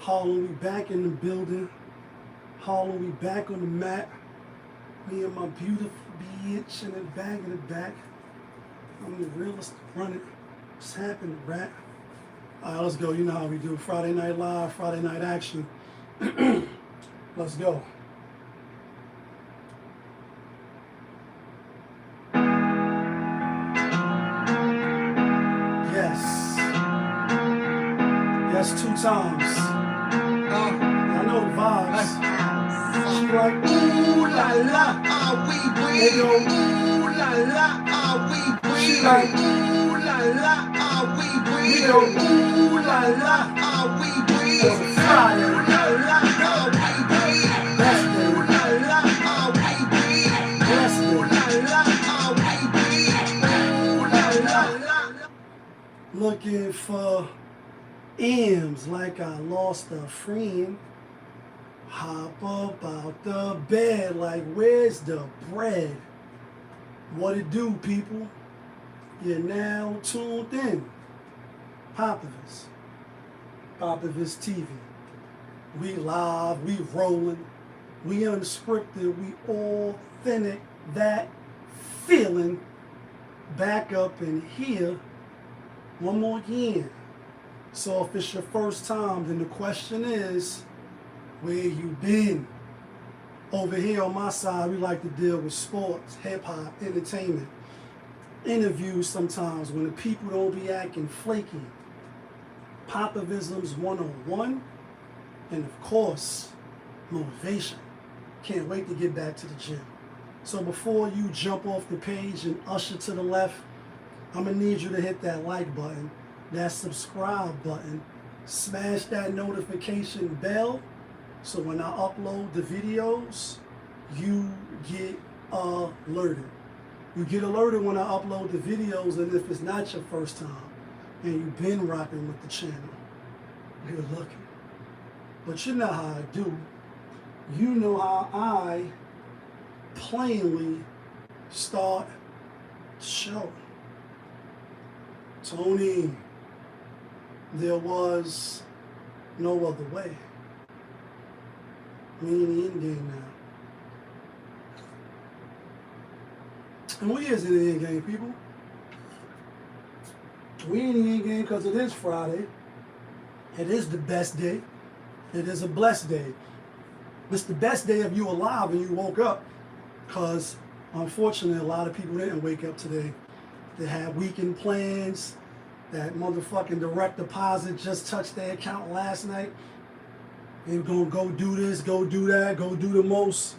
Harlem, we back in the building. Harlem, we back on the map. Me and my beautiful bitch in the back of the back. I'm the realest running. What's happening, rat? All right, let's go. You know how we do. Friday Night Live, Friday Night Action. Let's go. Yes. Yes, 2 times. I know the vibes. She like, ooh la la, ah we win. They go, ooh la la, ah we win. She like, ooh la la, ah we win. We go, ooh la la, ah we win. It's a Friday. Ooh la la, ah we win. Best day. Ooh la la, ah we win. Best day. Ooh la la, ah we win. Ooh la la. Looking for M's like I lost a friend. Hop up out the bed like where's the bread? What it do, people? You're now tuned in. Popovich TV. We live, we rolling, we unscripted, we authentic. That feeling back up in here one more again. So if it's your first time, then the question is, where you been? Over here on my side, we like to deal with sports, hip-hop, entertainment, interviews sometimes when the people don't be acting flaky, Popovisms 101, and of course, motivation. Can't wait to get back to the gym. So before you jump off the page and usher to the left, I'm gonna need you to hit that like button, that subscribe button, smash that notification bell, so when I upload the videos, you get alerted. You get alerted when I upload the videos, and if it's not your first time, and you've been rocking with the channel, you're lucky. But you know how I do. You know how I plainly start the show. Tony, there was no other way. We in the end game now. And we is in the end game, people. We in the end game because it is Friday. It is the best day. It is a blessed day. It's the best day if you alive and you woke up. Because unfortunately, a lot of people didn't wake up today. They had weekend plans. That motherfucking direct deposit just touched their account last night. They were going to go do this, go do that, go do the most.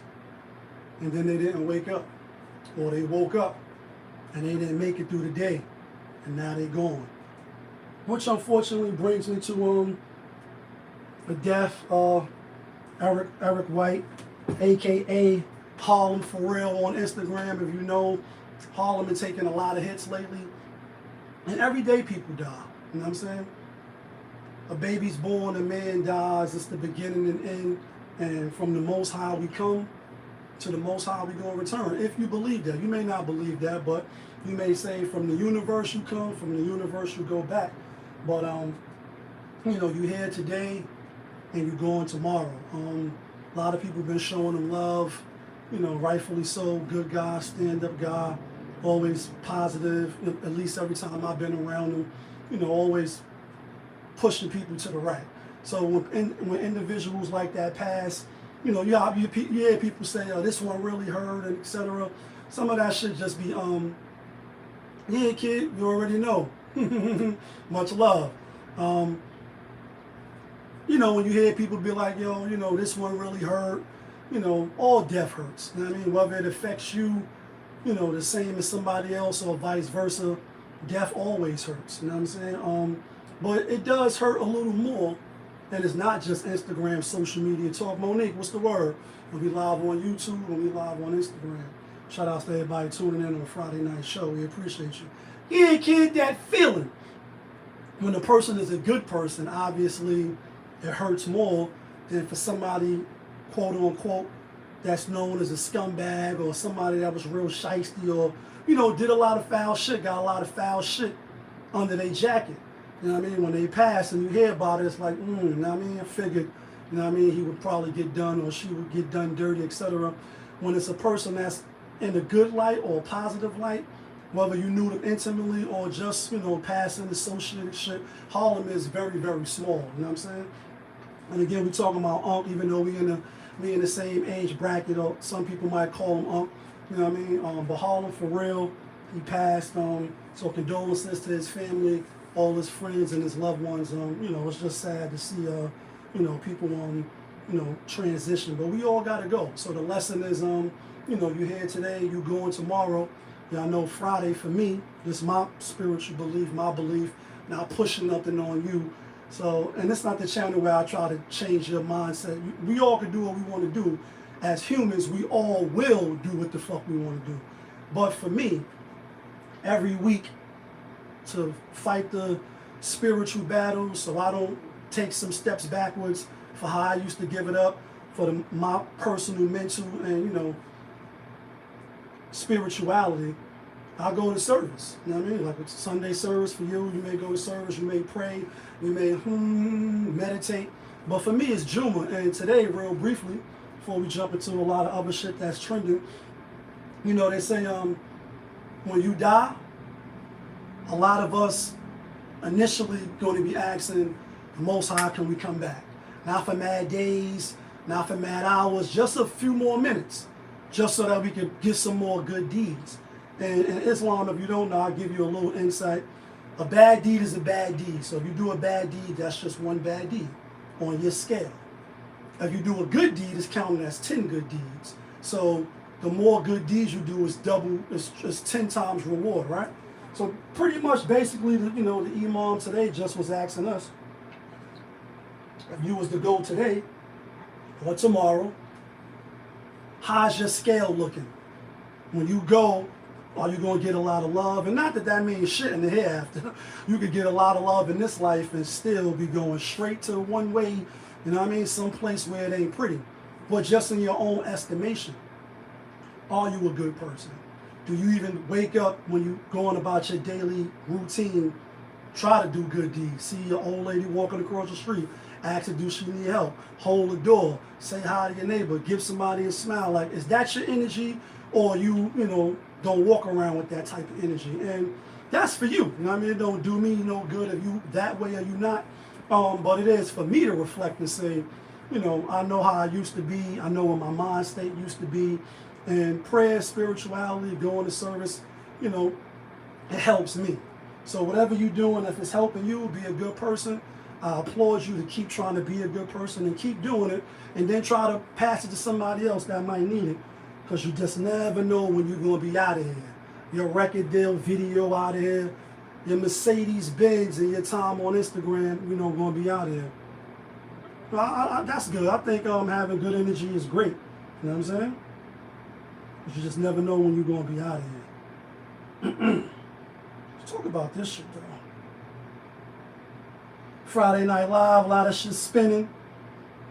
And then they didn't wake up. Or they woke up and they didn't make it through the day. And now they're gone. Which unfortunately brings me to the death of Eric White, a.k.a. Harlem For Real on Instagram. If you know, Harlem been taking a lot of hits lately. And every day people die. You know what I'm saying? A baby's born, a man dies. It's the beginning and end. And from the Most High we come, to the Most High we gonna return. If you believe that. You may not believe that, but you may say from the universe you come, from the universe you go back. But you know, you here today and you're going tomorrow. A lot of people have been showing him love, you know, rightfully so. Good guy, stand-up guy, always positive. At least every time I've been around him, you know, always pushing people to the right. So when individuals like that pass, you know, you hear people say, oh, this one really hurt, and etc. Some of that should just be, yeah, kid, you already know. Much love. You know, when you hear people be like, yo, you know, this one really hurt, you know, all death hurts. You know what I mean? Whether it affects you, you know, the same as somebody else or vice versa, death always hurts. You know what I'm saying? But it does hurt a little more, and it's not just Instagram, social media talk. Monique, what's the word? We'll be live on YouTube, we'll be live on Instagram. Shout out to everybody tuning in on a Friday night show. We appreciate you. Yeah, kid, that feeling. When the person is a good person, obviously it hurts more than for somebody, quote unquote, that's known as a scumbag or somebody that was real shiesty or, you know, did a lot of foul shit, got a lot of foul shit under their jacket. You know what I mean? When they pass and you hear about it, it's like, you know what I mean? I figured, you know what I mean, he would probably get done or she would get done dirty, etc. When it's a person that's in a good light or a positive light, whether you knew them intimately or just, you know, passing associated shit, Harlem is very, very small. You know what I'm saying? And again, we talking about Unc, even though we in the same age bracket, or some people might call him Unc. You know what I mean? But Harlem, for real, he passed. So condolences to his family, all his friends and his loved ones. You know, it's just sad to see, you know, people you know, transition. But we all got to go. So the lesson is, you know, you here today, you going tomorrow. Y'all know Friday for me, this is my spiritual belief, my belief, not pushing nothing on you. So, and it's not the channel where I try to change your mindset. We all can do what we want to do. As humans, we all will do what the fuck we want to do. But for me, every week to fight the spiritual battle so I don't take some steps backwards for how I used to give it up, for my personal, mental, and, you know, spirituality, I go to service. You know what I mean? Like it's Sunday service for you. You may go to service, you may pray, you may meditate. But for me, it's Juma. And today, real briefly, before we jump into a lot of other shit that's trending, you know, they say when you die, a lot of us initially going to be asking the Most High, can we come back? Not for mad days, not for mad hours, just a few more minutes, just so that we can get some more good deeds. And in Islam, if you don't know, I'll give you a little insight. A bad deed is a bad deed. So if you do a bad deed, that's just one bad deed on your scale. If you do a good deed, it's counted as 10 good deeds. So the more good deeds you do, is double, it's 10 times reward, right? So pretty much, basically, you know, the Imam today just was asking us, if you was to go today or tomorrow, how's your scale looking? When you go, are you going to get a lot of love? And not that that means shit in the hereafter. You could get a lot of love in this life and still be going straight to one way, you know what I mean, some place where it ain't pretty. But just in your own estimation, are you a good person? Do you even wake up when you going about your daily routine, try to do good deeds? See your old lady walking across the street, ask her, do she need help? Hold the door, say hi to your neighbor, give somebody a smile. Like, is that your energy? Or you know, don't walk around with that type of energy? And that's for you. You know what I mean? It don't do me no good if you that way or you not. But it is for me to reflect and say, you know, I know how I used to be. I know what my mind state used to be. And prayer, spirituality, going to service, you know, it helps me. So whatever you're doing, if it's helping you be a good person, I applaud you to keep trying to be a good person and keep doing it. And then try to pass it to somebody else that might need it. Because you just never know when you're going to be out of here. Your record deal video out of here. Your Mercedes Benz and your time on Instagram, you know, going to be out of here. That's good. I think having good energy is great. You know what I'm saying? But you just never know when you're going to be out of here. Let's talk about this shit, though. Friday Night Live, a lot of shit spinning.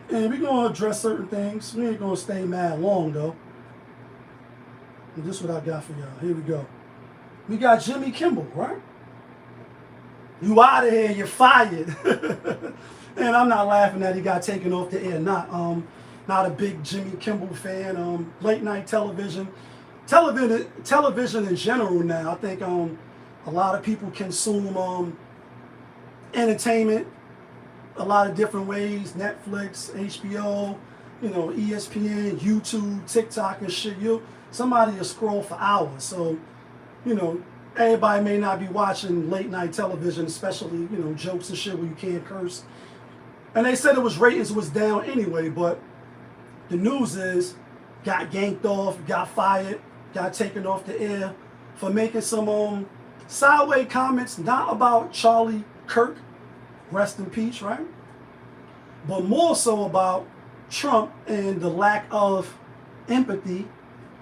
And we're going to address certain things. We ain't going to stay mad long, though. And this is what I got for y'all. Here we go. We got Jimmy Kimmel, right? You out of here, you're fired. And I'm not laughing that he got taken off the air. Not a big Jimmy Kimmel fan. Late night television in general now. I think a lot of people consume entertainment a lot of different ways. Netflix, HBO, you know, ESPN, YouTube, TikTok and shit. Somebody will scroll for hours. So, you know, everybody may not be watching late night television, especially, you know, jokes and shit where you can't curse. And they said ratings was down anyway, but the news is got ganked off, got fired, got taken off the air for making some sideways comments, not about Charlie Kirk, rest in peace, right? But more so about Trump and the lack of empathy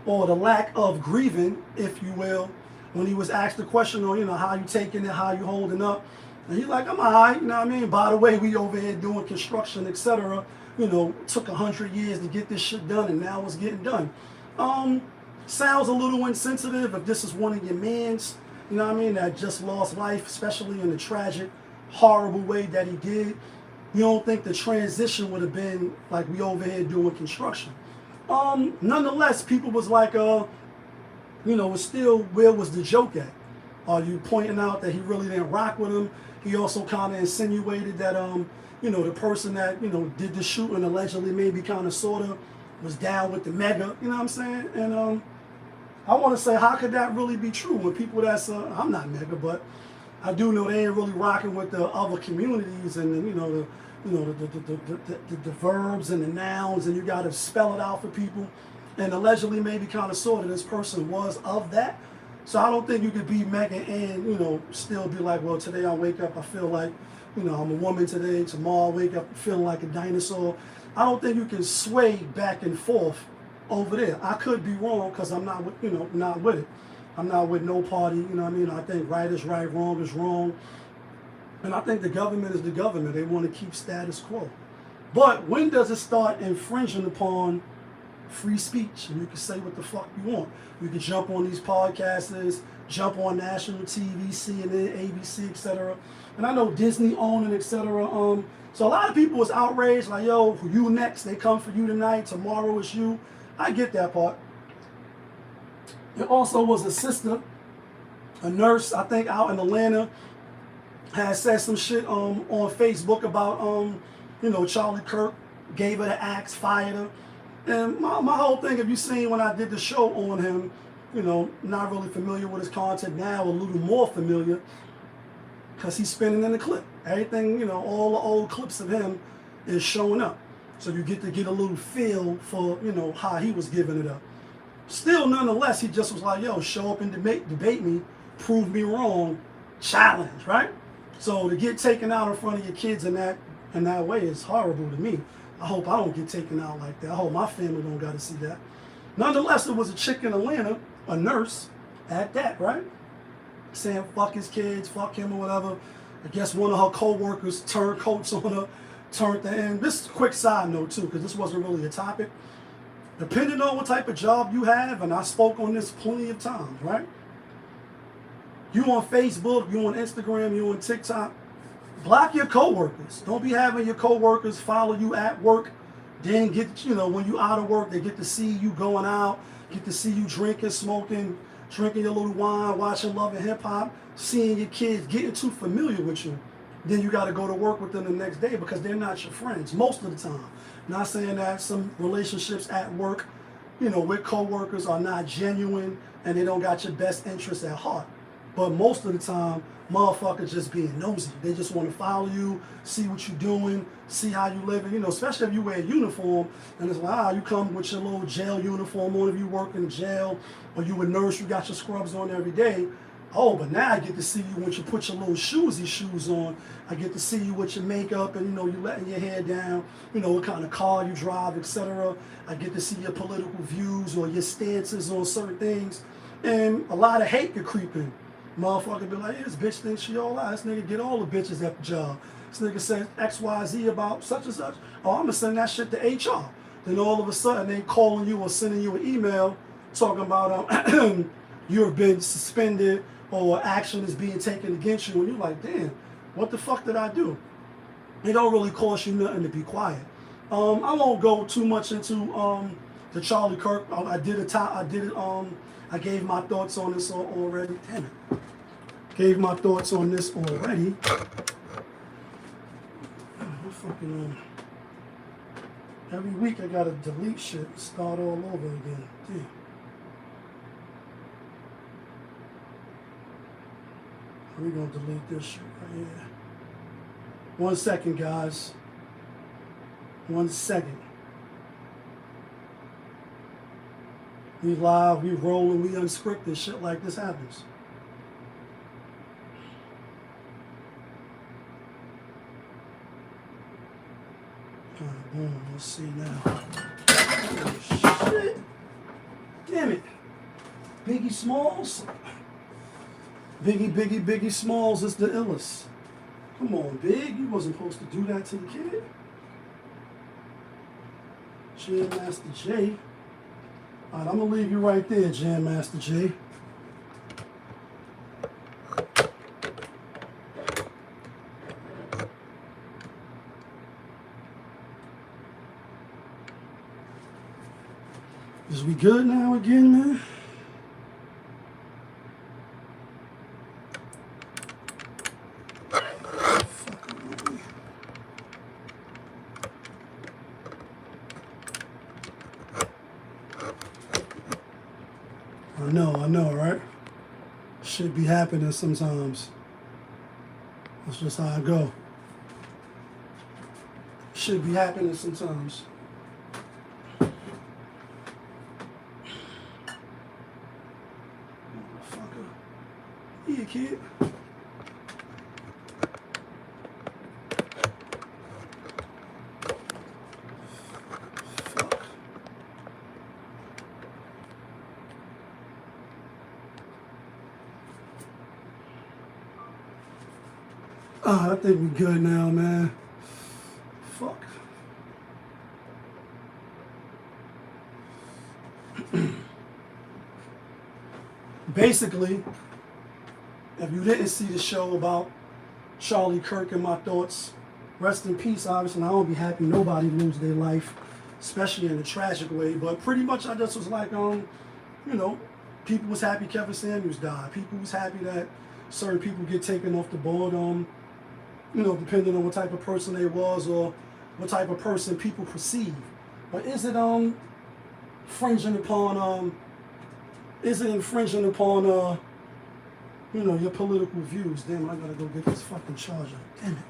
or the lack of grieving, if you will, when he was asked the question on, you know, how you taking it, how you holding up. And he's like, I'm all right, you know what I mean? By the way, we over here doing construction, etc. You know, took 100 years to get this shit done, and now it's getting done. Sounds a little insensitive if this is one of your mans, you know what I mean, that just lost life, especially in a tragic horrible way that he did, you don't think the transition would have been like we over here doing construction. Nonetheless, people was like, it's still, where was the joke at? Are you pointing out that he really didn't rock with him? He also kind of insinuated that, the person that, did the shooting allegedly maybe kind of sort of was down with the mega, you know what I'm saying? And I want to say, how could that really be true when people that's, I'm not mega, but I do know they ain't really rocking with the other communities and, the verbs and the nouns, and you got to spell it out for people. And allegedly, maybe kind of sort of, this person was of that. So I don't think you could be mega and, still be like, well, today I wake up, I feel like, I'm a woman today. Tomorrow I wake up feeling like a dinosaur. I don't think you can sway back and forth over there. I could be wrong because I'm not, not with it. I'm not with no party, you know what I mean? I think right is right, wrong is wrong. And I think the government is the government. They want to keep status quo. But when does it start infringing upon free speech? And you can say what the fuck you want. You can jump on these podcasters, jump on national TV, CNN, ABC, etc. And I know Disney owning, etc. So a lot of people was outraged, like, yo, you next. They come for you tonight. Tomorrow it's you. I get that part. There also was a sister, a nurse, I think out in Atlanta, had said some shit on Facebook about, Charlie Kirk, gave her the axe, fired her. And my whole thing, if you seen when I did the show on him, not really familiar with his content now, a little more familiar, because he's spinning in the clip. Everything, all the old clips of him is showing up. So you get to get a little feel for, how he was giving it up. Still, nonetheless, he just was like, yo, show up and debate me, prove me wrong, challenge, right? So to get taken out in front of your kids in that way is horrible to me. I hope I don't get taken out like that. I hope my family don't got to see that. Nonetheless, there was a chick in Atlanta, a nurse, at that, right? Saying fuck his kids, fuck him or whatever. I guess one of her co-workers turned coats on her, turned the end. This is a quick side note too, because this wasn't really a topic. Depending on what type of job you have, and I spoke on this plenty of times, right? You on Facebook, you on Instagram, you on TikTok, block your coworkers. Don't be having your coworkers follow you at work. Then get, when you out of work, they get to see you going out, get to see you drinking, smoking, drinking your little wine, watching Love and Hip Hop, seeing your kids, getting too familiar with you. Then you got to go to work with them the next day because they're not your friends most of the time. Not saying that some relationships at work, with coworkers are not genuine and they don't got your best interests at heart. But most of the time, motherfuckers just being nosy. They just want to follow you, see what you're doing, see how you living, especially if you wear a uniform and it's like, you come with your little jail uniform on if you work in jail or you a nurse, you got your scrubs on every day. Oh, but now I get to see you when you put your little shoes on. I get to see you with your makeup and, you letting your hair down, what kind of car you drive, etc. I get to see your political views or your stances on certain things. And a lot of hate could creep in. Motherfucker be like, this bitch thinks she all right. This nigga get all the bitches at the job. This nigga says XYZ about such and such. Oh, I'm going to send that shit to HR. Then all of a sudden they calling you or sending you an email talking about you've been suspended or action is being taken against you. And you're like, damn, what the fuck did I do? It don't really cost you nothing to be quiet. I won't go too much into the Charlie Kirk. I gave my thoughts on this already. Damn it. Gave my thoughts on this already. Every week I gotta delete shit and start all over again. Damn. We're gonna delete this shit right here. 1 second, guys. 1 second. We live, we rolling, we unscripted. Shit like this happens. Boom, let's see now. Oh, shit. Damn it. Biggie Smalls. Biggie Smalls is the illest. Come on, Big. You wasn't supposed to do that to the kid. Jam Master J. Alright, I'm going to leave you right there, Jam Master J. Is we good now again, man? I know, right? Shit be happening sometimes. That's just how I go. Shit be happening sometimes. Motherfucker. Yeah, kid. I think we good now, man. Fuck. Basically, if you didn't see the show about Charlie Kirk and my thoughts, rest in peace, obviously. I don't be happy nobody lose their life, especially in a tragic way. But pretty much I just was like, you know, people was happy Kevin Samuels died. People was happy that certain people get taken off the board, you know, depending on what type of person they was or what type of person people perceive. But is it infringing upon you know, your political views? Damn, I gotta go get this fucking charger. Damn it.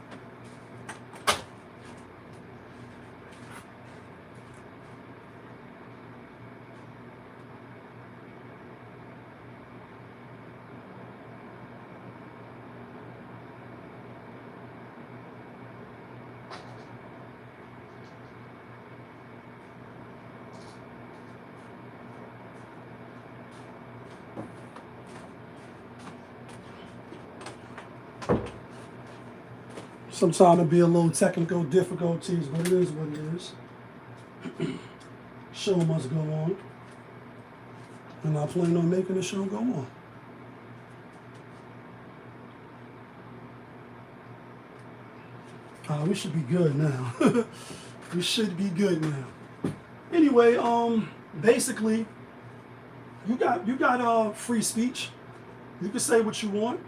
Sometimes it'll be a little technical difficulties, but it is what it is. Show must go on. And I plan on making the show go on. We should be good now. We should be good now. Anyway, basically, you got free speech. You can say what you want.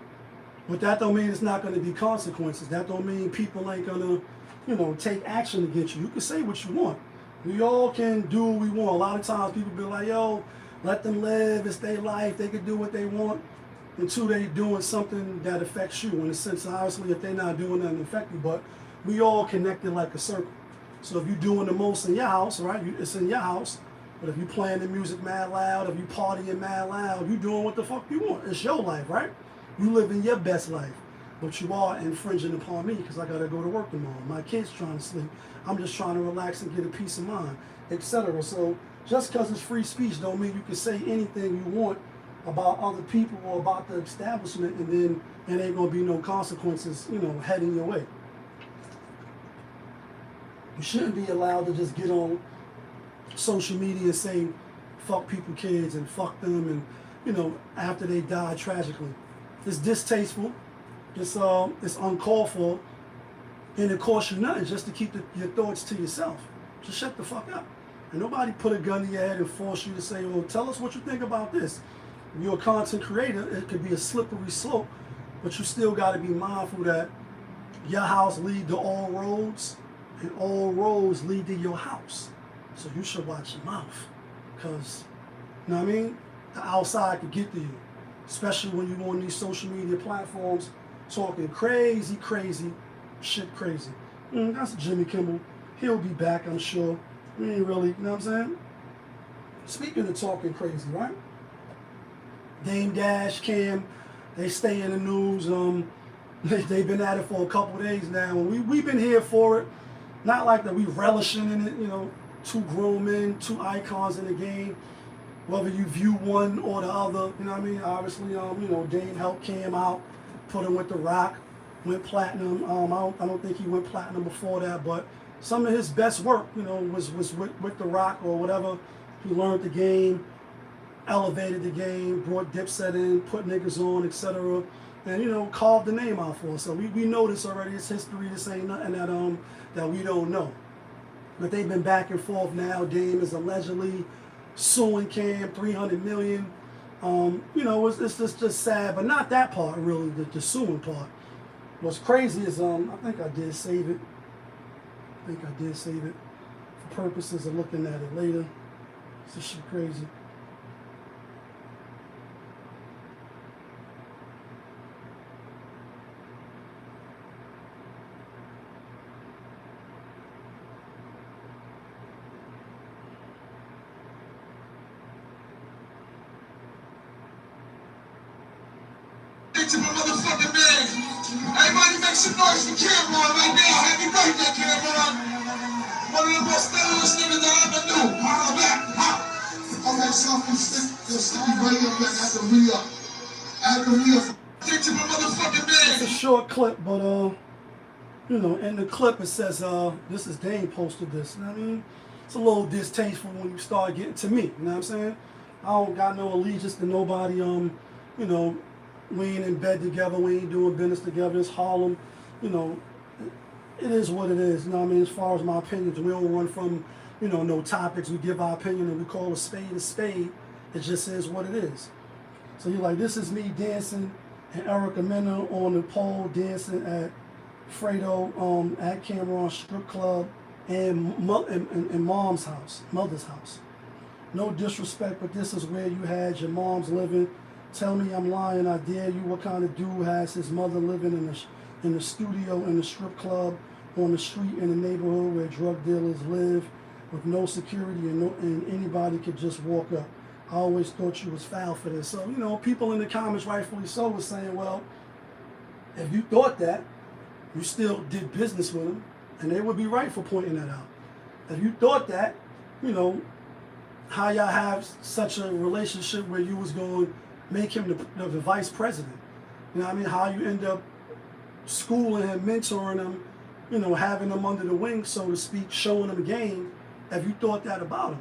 But that don't mean it's not going to be consequences. That don't mean people ain't going to, you know, take action against you. You can say what you want. We all can do what we want. A lot of times people be like, yo, let them live. It's their life. They can do what they want until they doing something that affects you. In a sense, obviously, if they're not doing nothing affect you, but we all connected like a circle. So if you're doing the most in your house, right, it's in your house. But if you playing the music mad loud, if you partying mad loud, you doing what the fuck you want. It's your life, right? You living your best life, but you are infringing upon me because I gotta go to work tomorrow. My kid's trying to sleep. I'm just trying to relax and get a peace of mind, etc. So just because it's free speech don't mean you can say anything you want about other people or about the establishment, and then there ain't gonna be no consequences, you know, heading your way. You shouldn't be allowed to just get on social media and say fuck people, kids, and fuck them, and you know, after they die tragically. It's distasteful, it's uncalled for, and it costs you nothing just to keep your thoughts to yourself. Just shut the fuck up. And nobody put a gun in your head and force you to say, well, tell us what you think about this. If you're a content creator, it could be a slippery slope, but you still got to be mindful that your house leads to all roads, and all roads lead to your house. So you should watch your mouth, because, you know what I mean? The outside could get to you. Especially when you're on these social media platforms talking crazy shit. That's Jimmy Kimmel. He'll be back, I'm sure. We ain't really, you know what I'm saying? Speaking of talking crazy, right? Dame Dash, Cam, they stay in the news. They've been at it for a couple of days now. We've been here for it. Not like that we relishing in it, you know, two grown men, two icons in the game. Whether you view one or the other, you know what I mean? Obviously, you know, Dame helped Cam out, put him with The Rock, went platinum. I don't think he went platinum before that, but some of his best work, you know, was with The Rock or whatever. He learned the game, elevated the game, brought Dipset in, put niggas on, etc. And, you know, carved the name out for us. So we know this already. It's history. This ain't nothing that we don't know. But they've been back and forth now. Dame is allegedly suing Cam, 300 million. You know, it's just sad, but not that part really. The suing part. What's crazy is I think I did save it. For purposes of looking at it later. This shit crazy. To my motherfucking man. Everybody make some noise for Cameron right now. Happy birthday, Cameron. One of the most stylish niggas I ever knew. Holla back. Okay, so I'm stick right up back. I had to re-up. To my motherfucking man. It's a short clip, but you know, in the clip it says this is Dane posted this. You know what I mean? It's a little distasteful when you start getting to me. You know what I'm saying? I don't got no allegiance to nobody. You know. We ain't in bed together. We ain't doing business together. It's Harlem. You know, it is what it is. You know what I mean? As far as my opinions, we don't run from, you know, no topics. We give our opinion and we call a spade a spade. It just is what it is. So you're like, this is me dancing and Erica Mena on the pole dancing at FriDaY at Cameron Strip Club and mom's house, mother's house. No disrespect, but this is where you had your mom's living. Tell me I'm lying, I dare you. What kind of dude has his mother living in the studio, in the strip club, on the street, in the neighborhood where drug dealers live, with no security and anybody could just walk up? I always thought you was foul for this. So, you know, people in the comments, rightfully so, were saying, well, if you thought that, you still did business with him, and they would be right for pointing that out. If you thought that, you know, how y'all have such a relationship where you was going make him the vice president. You know what I mean? How you end up schooling him, mentoring him, you know, having him under the wing, so to speak, showing him game. Have you thought that about him?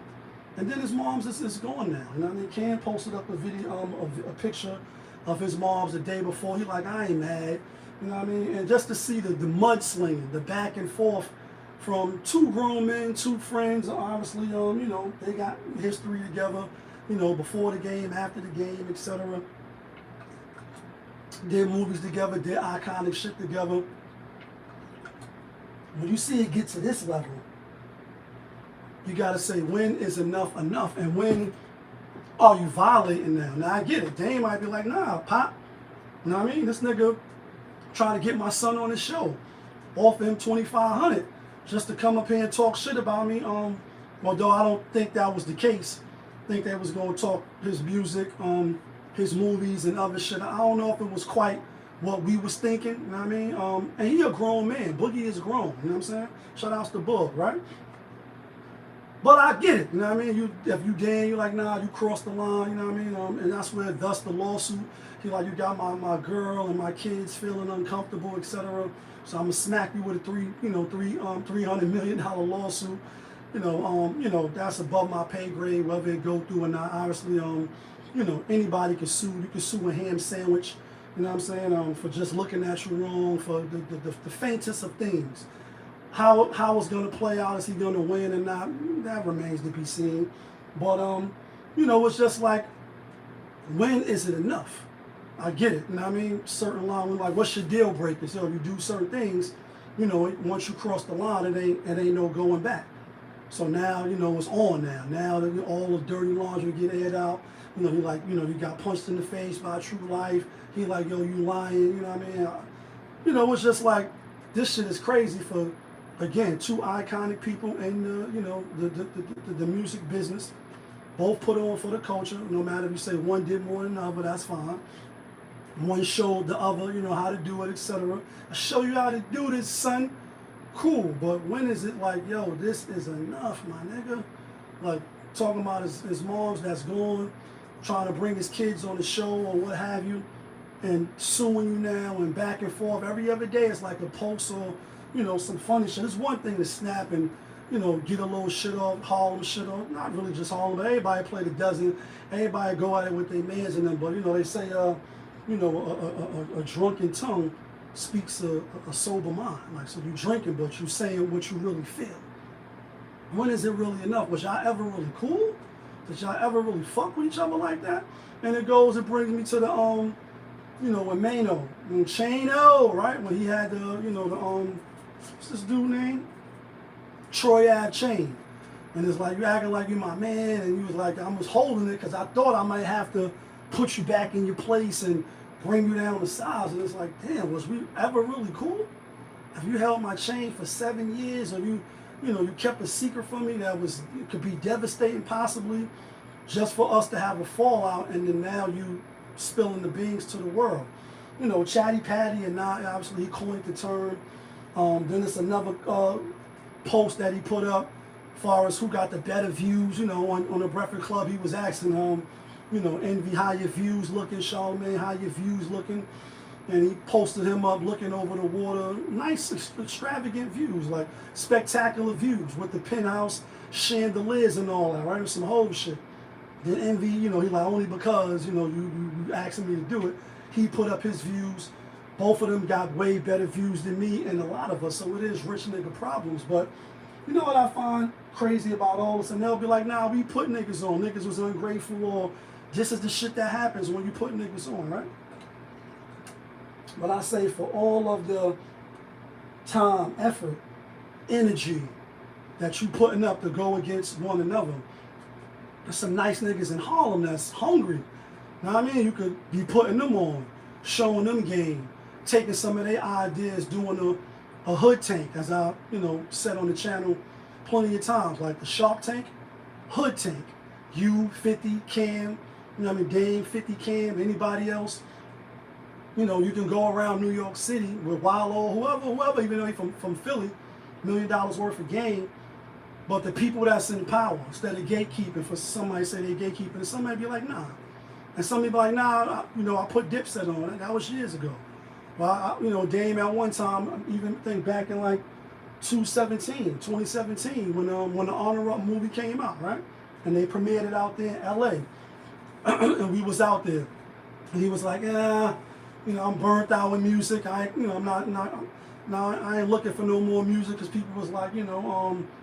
And then his mom's is gone now. You know what I mean? Cam posted up a video, a picture of his mom's the day before. He like, I ain't mad. You know what I mean? And just to see the mudslinging, the back and forth from two grown men, two friends, obviously, you know, they got history together. You know, before the game, after the game, etc. Did movies together, did iconic shit together. When you see it get to this level, you gotta say, when is enough enough? And when are you violating now? Now I get it. Dane might be like, nah, Pop. You know what I mean? This nigga trying to get my son on his show. Offer him $2,500 just to come up here and talk shit about me. Although I don't think that was the case. Think they was going to talk his music, his movies and other shit. I don't know if it was quite what we was thinking, you know what I mean? And he a grown man. Boogie is grown, you know what I'm saying? Shout outs to Boog, right? But I get it, you know what I mean? If you Dan, you're like, nah, you crossed the line, you know what I mean? And that's where, thus the lawsuit. He like, you got my girl and my kids feeling uncomfortable, etc. So I'm gonna smack you with a $300 million lawsuit. You know, that's above my pay grade, whether it go through or not. Obviously, you know, anybody can sue. You can sue a ham sandwich, you know what I'm saying, for just looking at you wrong, for the faintest of things. How it's going to play out, is he going to win or not, that remains to be seen. But, you know, it's just like, when is it enough? I get it, you know what I mean? Certain line, like, what's your deal breakers? You know, you do certain things, you know, once you cross the line, it ain't no going back. So now, you know, it's on now. Now that all the dirty laundry get aired out, you know, you got punched in the face by True Life. He like, yo, you lying, you know what I mean? You know, it's just like, this shit is crazy for, again, two iconic people in the, you know, the music business. Both put on for the culture. No matter if you say one did more than the other, that's fine. One showed the other, you know, how to do it, etc. I show you how to do this, son. Cool, but when is it like, yo, this is enough, my nigga? Like, talking about his moms that's gone, trying to bring his kids on the show or what have you, and suing you now and back and forth. Every other day it's like a post or, you know, some funny shit. It's one thing to snap and, you know, get a little shit off, Harlem shit off. Not really just Harlem, but everybody played a dozen. Everybody go at it with their mans in them. But, you know, they say, you know, a drunken tongue speaks a sober mind. Like, so you drinking, but you saying what you really feel. When is it really enough? Was y'all ever really cool? Did y'all ever really fuck with each other like that? And it goes and brings me to the when Mano, when Chano, right? When he had the what's this dude name? Troy Ave Chain. And it's like, you acting like you my man, and you was like, I was holding it because I thought I might have to put you back in your place and bring you down to size. And it's like, damn, was we ever really cool? If you held my chain for 7 years, or you kept a secret from me that could be devastating possibly, just for us to have a fallout, and then now you spilling the beans to the world. Chatty Patty, and now obviously he coined the term. Then it's another post that he put up as far as who got the better views. On the Breakfast Club, he was asking Envy, how your views looking? Charlamagne, how your views looking? And he posted him up looking over the water. Nice, extravagant views, like spectacular views with the penthouse chandeliers and all that, right? Some whole shit. Then Envy, he like, only because, you asking me to do it. He put up his views. Both of them got way better views than me and a lot of us. So it is rich nigga problems. But you know what I find crazy about all this? And they'll be like, nah, we put niggas on. Niggas was ungrateful, or this is the shit that happens when you put niggas on, right? But I say, for all of the time, effort, energy that you putting up to go against one another, there's some nice niggas in Harlem that's hungry. Know what I mean? You could be putting them on, showing them game, taking some of their ideas, doing a hood tank, as I said on the channel plenty of times, like the Shark Tank, hood tank. You, 50, Cam, Dame, 50, Cam, anybody else. You can go around New York City with Wallow, whoever, even though he's from Philly, $1 million worth of game. But the people that's in power, instead of gatekeeping, for somebody to say they gatekeeping, and somebody be like, nah. And somebody be like, nah, I put Dipset on. That was years ago. Well, Dame at one time, even think back in like 2017, when the Honor Up movie came out, right? And they premiered it out there in LA. And we was out there. And he was like, yeah, I'm burnt out with music. I ain't looking for no more music, because people was like,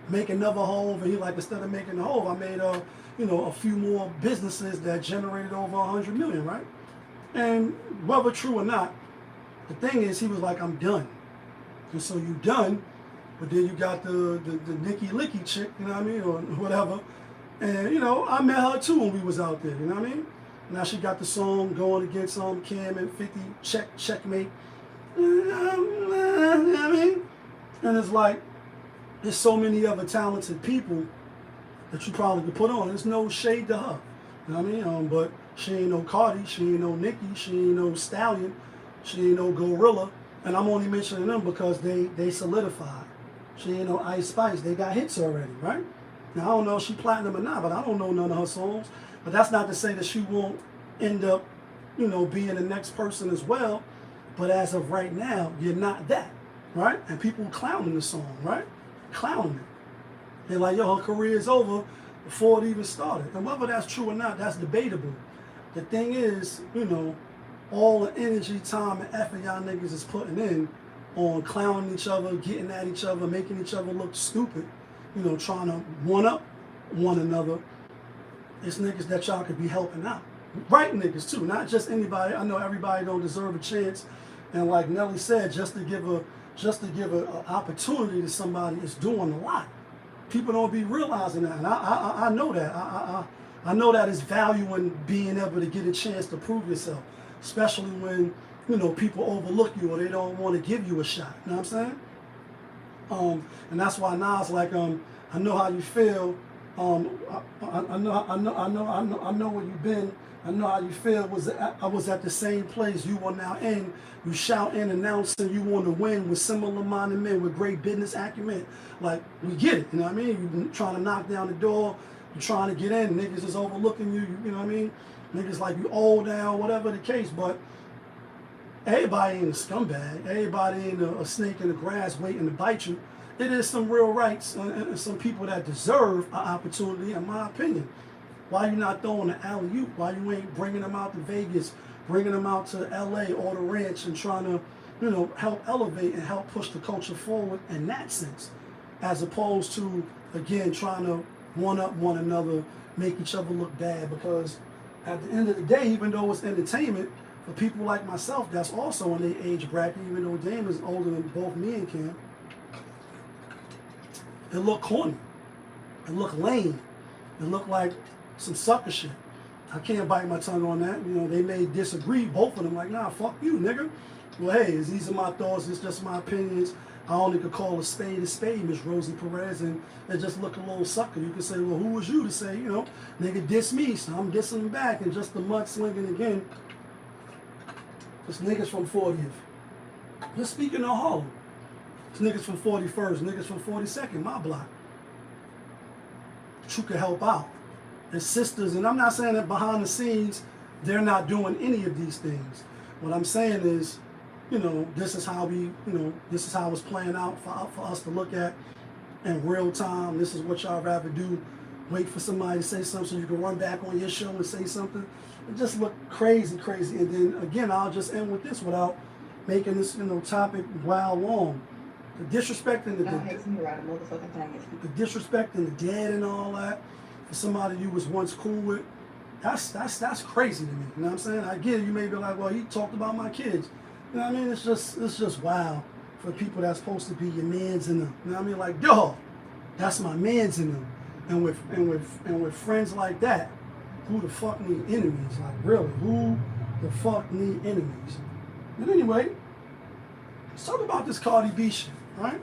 make another Hove. And he like, instead of making the Hove, I made a few more businesses that generated over 100 million, right? And whether true or not, the thing is, he was like, I'm done. And so you done, but then you got the Nicky Licky chick, or whatever. And I met her too when we was out there, Now she got the song going against Cam and 50, checkmate. And it's like, there's so many other talented people that you probably could put on. There's no shade to her. But she ain't no Cardi, she ain't no Nicki, she ain't no Stallion, she ain't no Gorilla. And I'm only mentioning them because they solidified. She ain't no Ice Spice. They got hits already, right? Now, I don't know if she platinum or not, but I don't know none of her songs. But that's not to say that she won't end up, being the next person as well. But as of right now, you're not that, right? And people clowning the song, right? Clowning it. They're like, yo, her career is over before it even started. And whether that's true or not, that's debatable. The thing is, all the energy, time, and effort y'all niggas is putting in on clowning each other, getting at each other, making each other look stupid, trying to one-up one another. It's niggas that y'all could be helping out. Right niggas too, not just anybody. I know everybody don't deserve a chance. And like Nelly said, just to give an opportunity to somebody is doing a lot. People don't be realizing that. And I know that. I know that it's value in being able to get a chance to prove yourself. Especially when, people overlook you or they don't want to give you a shot. You know what I'm saying? And that's why Nas like, I know how you feel. I know where you've been. I know how you feel. I was at the same place you are now in. You shouting, announcing you want to win with similar-minded men with great business acumen. Like, we get it. You know what I mean? You've been trying to knock down the door. You're trying to get in. Niggas is overlooking you. You know what I mean? Niggas like you old now, whatever the case. But everybody ain't a scumbag. Everybody ain't a snake in the grass waiting to bite you. It is some real rights and some people that deserve an opportunity, in my opinion. Why you not throwing the alley-oop? Why you ain't bringing them out to Vegas, bringing them out to LA or the ranch and trying to, help elevate and help push the culture forward in that sense, as opposed to, again, trying to one up one another, make each other look bad, because at the end of the day, even though it's entertainment, for people like myself that's also in their age bracket, even though Dame is older than both me and Kim, it look corny. It look lame. It look like some sucker shit. I can't bite my tongue on that. You know, they may disagree, both of them, like, nah, fuck you, nigga. Well, hey, these are my thoughts, it's just my opinions. I only could call a spade, Miss Rosie Perez, and it just look a little sucker. You could say, well, who was you to say, you know, nigga diss me, so I'm dissing him back, and just the mudslinging again. It's niggas from 40th. Just speaking of Harlem. It's niggas from 41st, niggas from 42nd, my block. That you could help out. It's sisters, and I'm not saying that behind the scenes, they're not doing any of these things. What I'm saying is, you know, this is how this is how it's playing out for us to look at in real time. This is what y'all rather do. Wait for somebody to say something so you can run back on your show and say something. It just look crazy. And then again, I'll just end with this without making this, you know, topic wild long. The disrespecting the disrespecting the dead and all that for somebody you was once cool with. That's crazy to me. You know what I'm saying? I get it. You may be like, well, he talked about my kids. You know what I mean? It's just wild for people that's supposed to be your mans in them. You know what I mean? Like, yo, that's my mans in them. And with friends like that, who the fuck need enemies? Like, really, who the fuck need enemies? But anyway, let's talk about this Cardi B shit, right?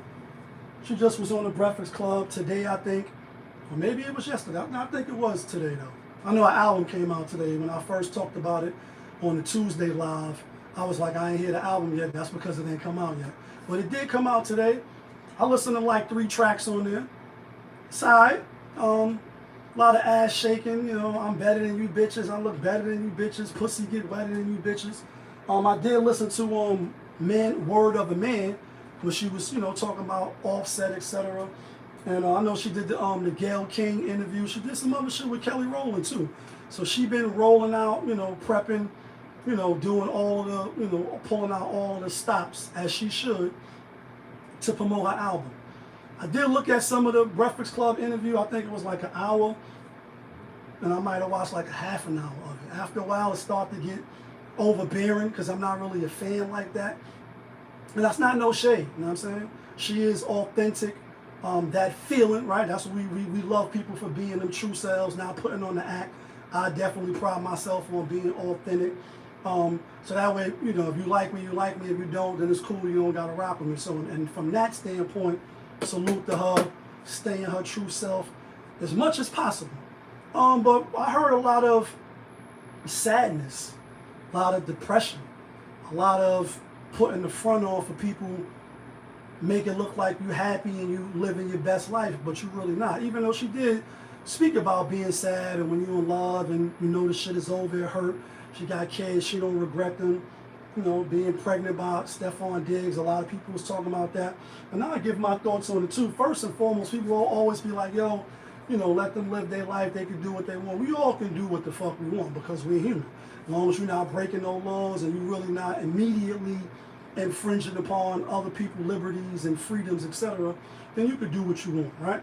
She just was on the Breakfast Club today, I think. Or maybe it was yesterday. I think it was today, though. I know an album came out today. When I first talked about it on the Tuesday live, I was like, I ain't hear the album yet. That's because it didn't come out yet. But it did come out today. I listened to like 3 tracks on there. It's alright. A lot of ass shaking. You know, I'm better than you bitches. I look better than you bitches. Pussy get wetter than you bitches. I did listen to Word of a Man, where she was, you know, talking about Offset, etc. And I know she did the Gayle King interview. She did some other shit with Kelly Rowland too. So she been rolling out, you know, prepping, you know, doing all the, you know, pulling out all the stops as she should to promote her album. I did look at some of the Breakfast Club interview. I think it was like an hour, and I might have watched like a half an hour of it. After a while, it started to get overbearing because I'm not really a fan like that. And that's not no shade, you know what I'm saying? She is authentic. That feeling, right? That's what we love people for being them true selves, not putting on the act. I definitely pride myself on being authentic. So that way, you know, if you like me, you like me. If you don't, then it's cool. You don't gotta rock with me. So, and from that standpoint, salute to her, staying her true self as much as possible. But I heard a lot of sadness, a lot of depression, a lot of putting the front on for people, make it look like you happy and you living your best life, but you really not. Even though she did speak about being sad and when you're in love and you know the shit is over, it hurt. She got kids, she don't regret them. You know, being pregnant by Stephon Diggs, a lot of people was talking about that. And now I give my thoughts on it too. First and foremost, people will always be like, yo, you know, let them live their life, they can do what they want. We all can do what the fuck we want because we're human. As long as you're not breaking no laws and you're really not immediately infringing upon other people's liberties and freedoms, etc., then you could do what you want, right?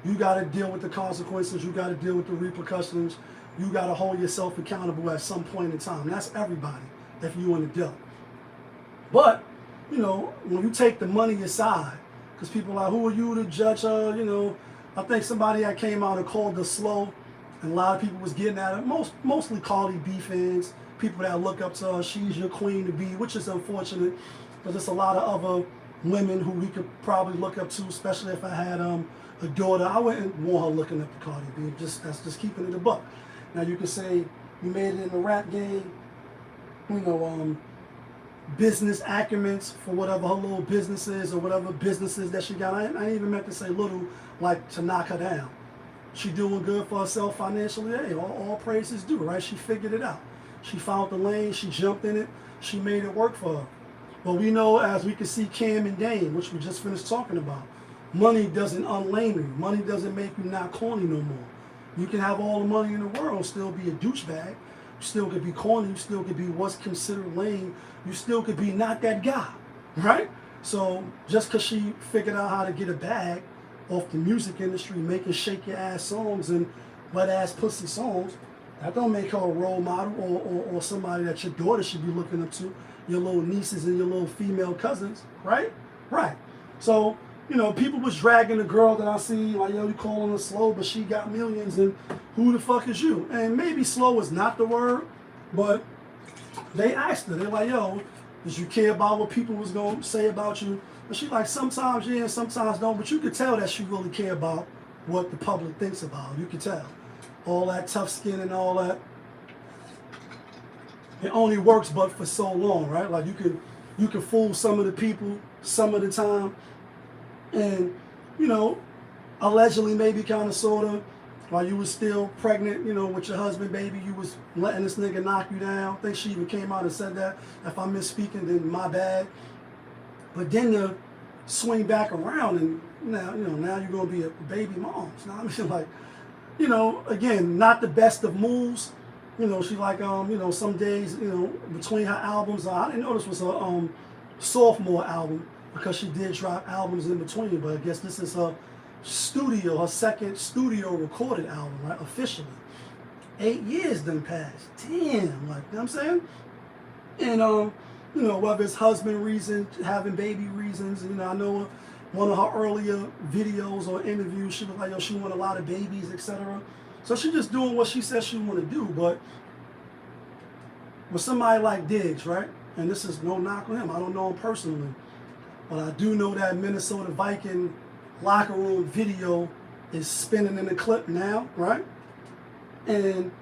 You got to deal with the consequences. You got to deal with the repercussions. You got to hold yourself accountable at some point in time. That's everybody, if you in the deal. But, you know, when you take the money aside, because people are like, who are you to judge her? You know, I think somebody that came out and called her slow, and a lot of people was getting at it, mostly Cardi B fans, people that look up to her. She's your queen to be, which is unfortunate, but there's a lot of other women who we could probably look up to, especially if I had a daughter. I wouldn't want her looking up to Cardi B. That's just keeping it a buck. Now you can say you made it in the rap game, you know, business acumens for whatever her little business is or whatever businesses that she got. I ain't even meant to say little, like to knock her down. She doing good for herself financially. Hey, all praises due, right? She figured it out. She found the lane, she jumped in it, she made it work for her. But we know, as we can see Cam and Dame, which we just finished talking about, money doesn't unlame you. Money doesn't make you not corny no more. You can have all the money in the world and still be a douchebag. You still could be corny, you still could be what's considered lame, you still could be not that guy, right? So just because she figured out how to get a bag off the music industry making shake your ass songs and wet ass pussy songs, that don't make her a role model or somebody that your daughter should be looking up to, your little nieces and your little female cousins, right? Right. So, you know, people was dragging the girl that I see, like, yo, you calling her slow, but she got millions, and who the fuck is you? And maybe slow is not the word, but they asked her, they're like, yo, did you care about what people was going to say about you? And she like, sometimes yeah, sometimes don't, but you could tell that she really care about what the public thinks about her. You could tell. All that tough skin and all that, it only works but for so long, right? Like you can fool some of the people some of the time, and you know, allegedly maybe kind of sort of while you was still pregnant, you know, with your husband, baby, you was letting this nigga knock you down. I think she even came out and said that. If I'm misspeaking, then my bad. But then to swing back around and now you're gonna be a baby mom. You know what I mean? Like, you know, again, not the best of moves. You know, she like, you know, some days, you know, between her albums, I didn't know this was her sophomore album because she did drop albums in between, but I guess this is her second studio recorded album, right? Officially. 8 years done passed. Damn, like, you know what I'm saying? And, you know, whether it's husband reasons, having baby reasons, you know, I know one of her earlier videos or interviews, she was like, yo, she want a lot of babies, etc. So she just doing what she says she want to do. But with somebody like Diggs, right? And this is no knock on him. I don't know him personally. But I do know that Minnesota Viking locker room video is spinning in the clip now, right? And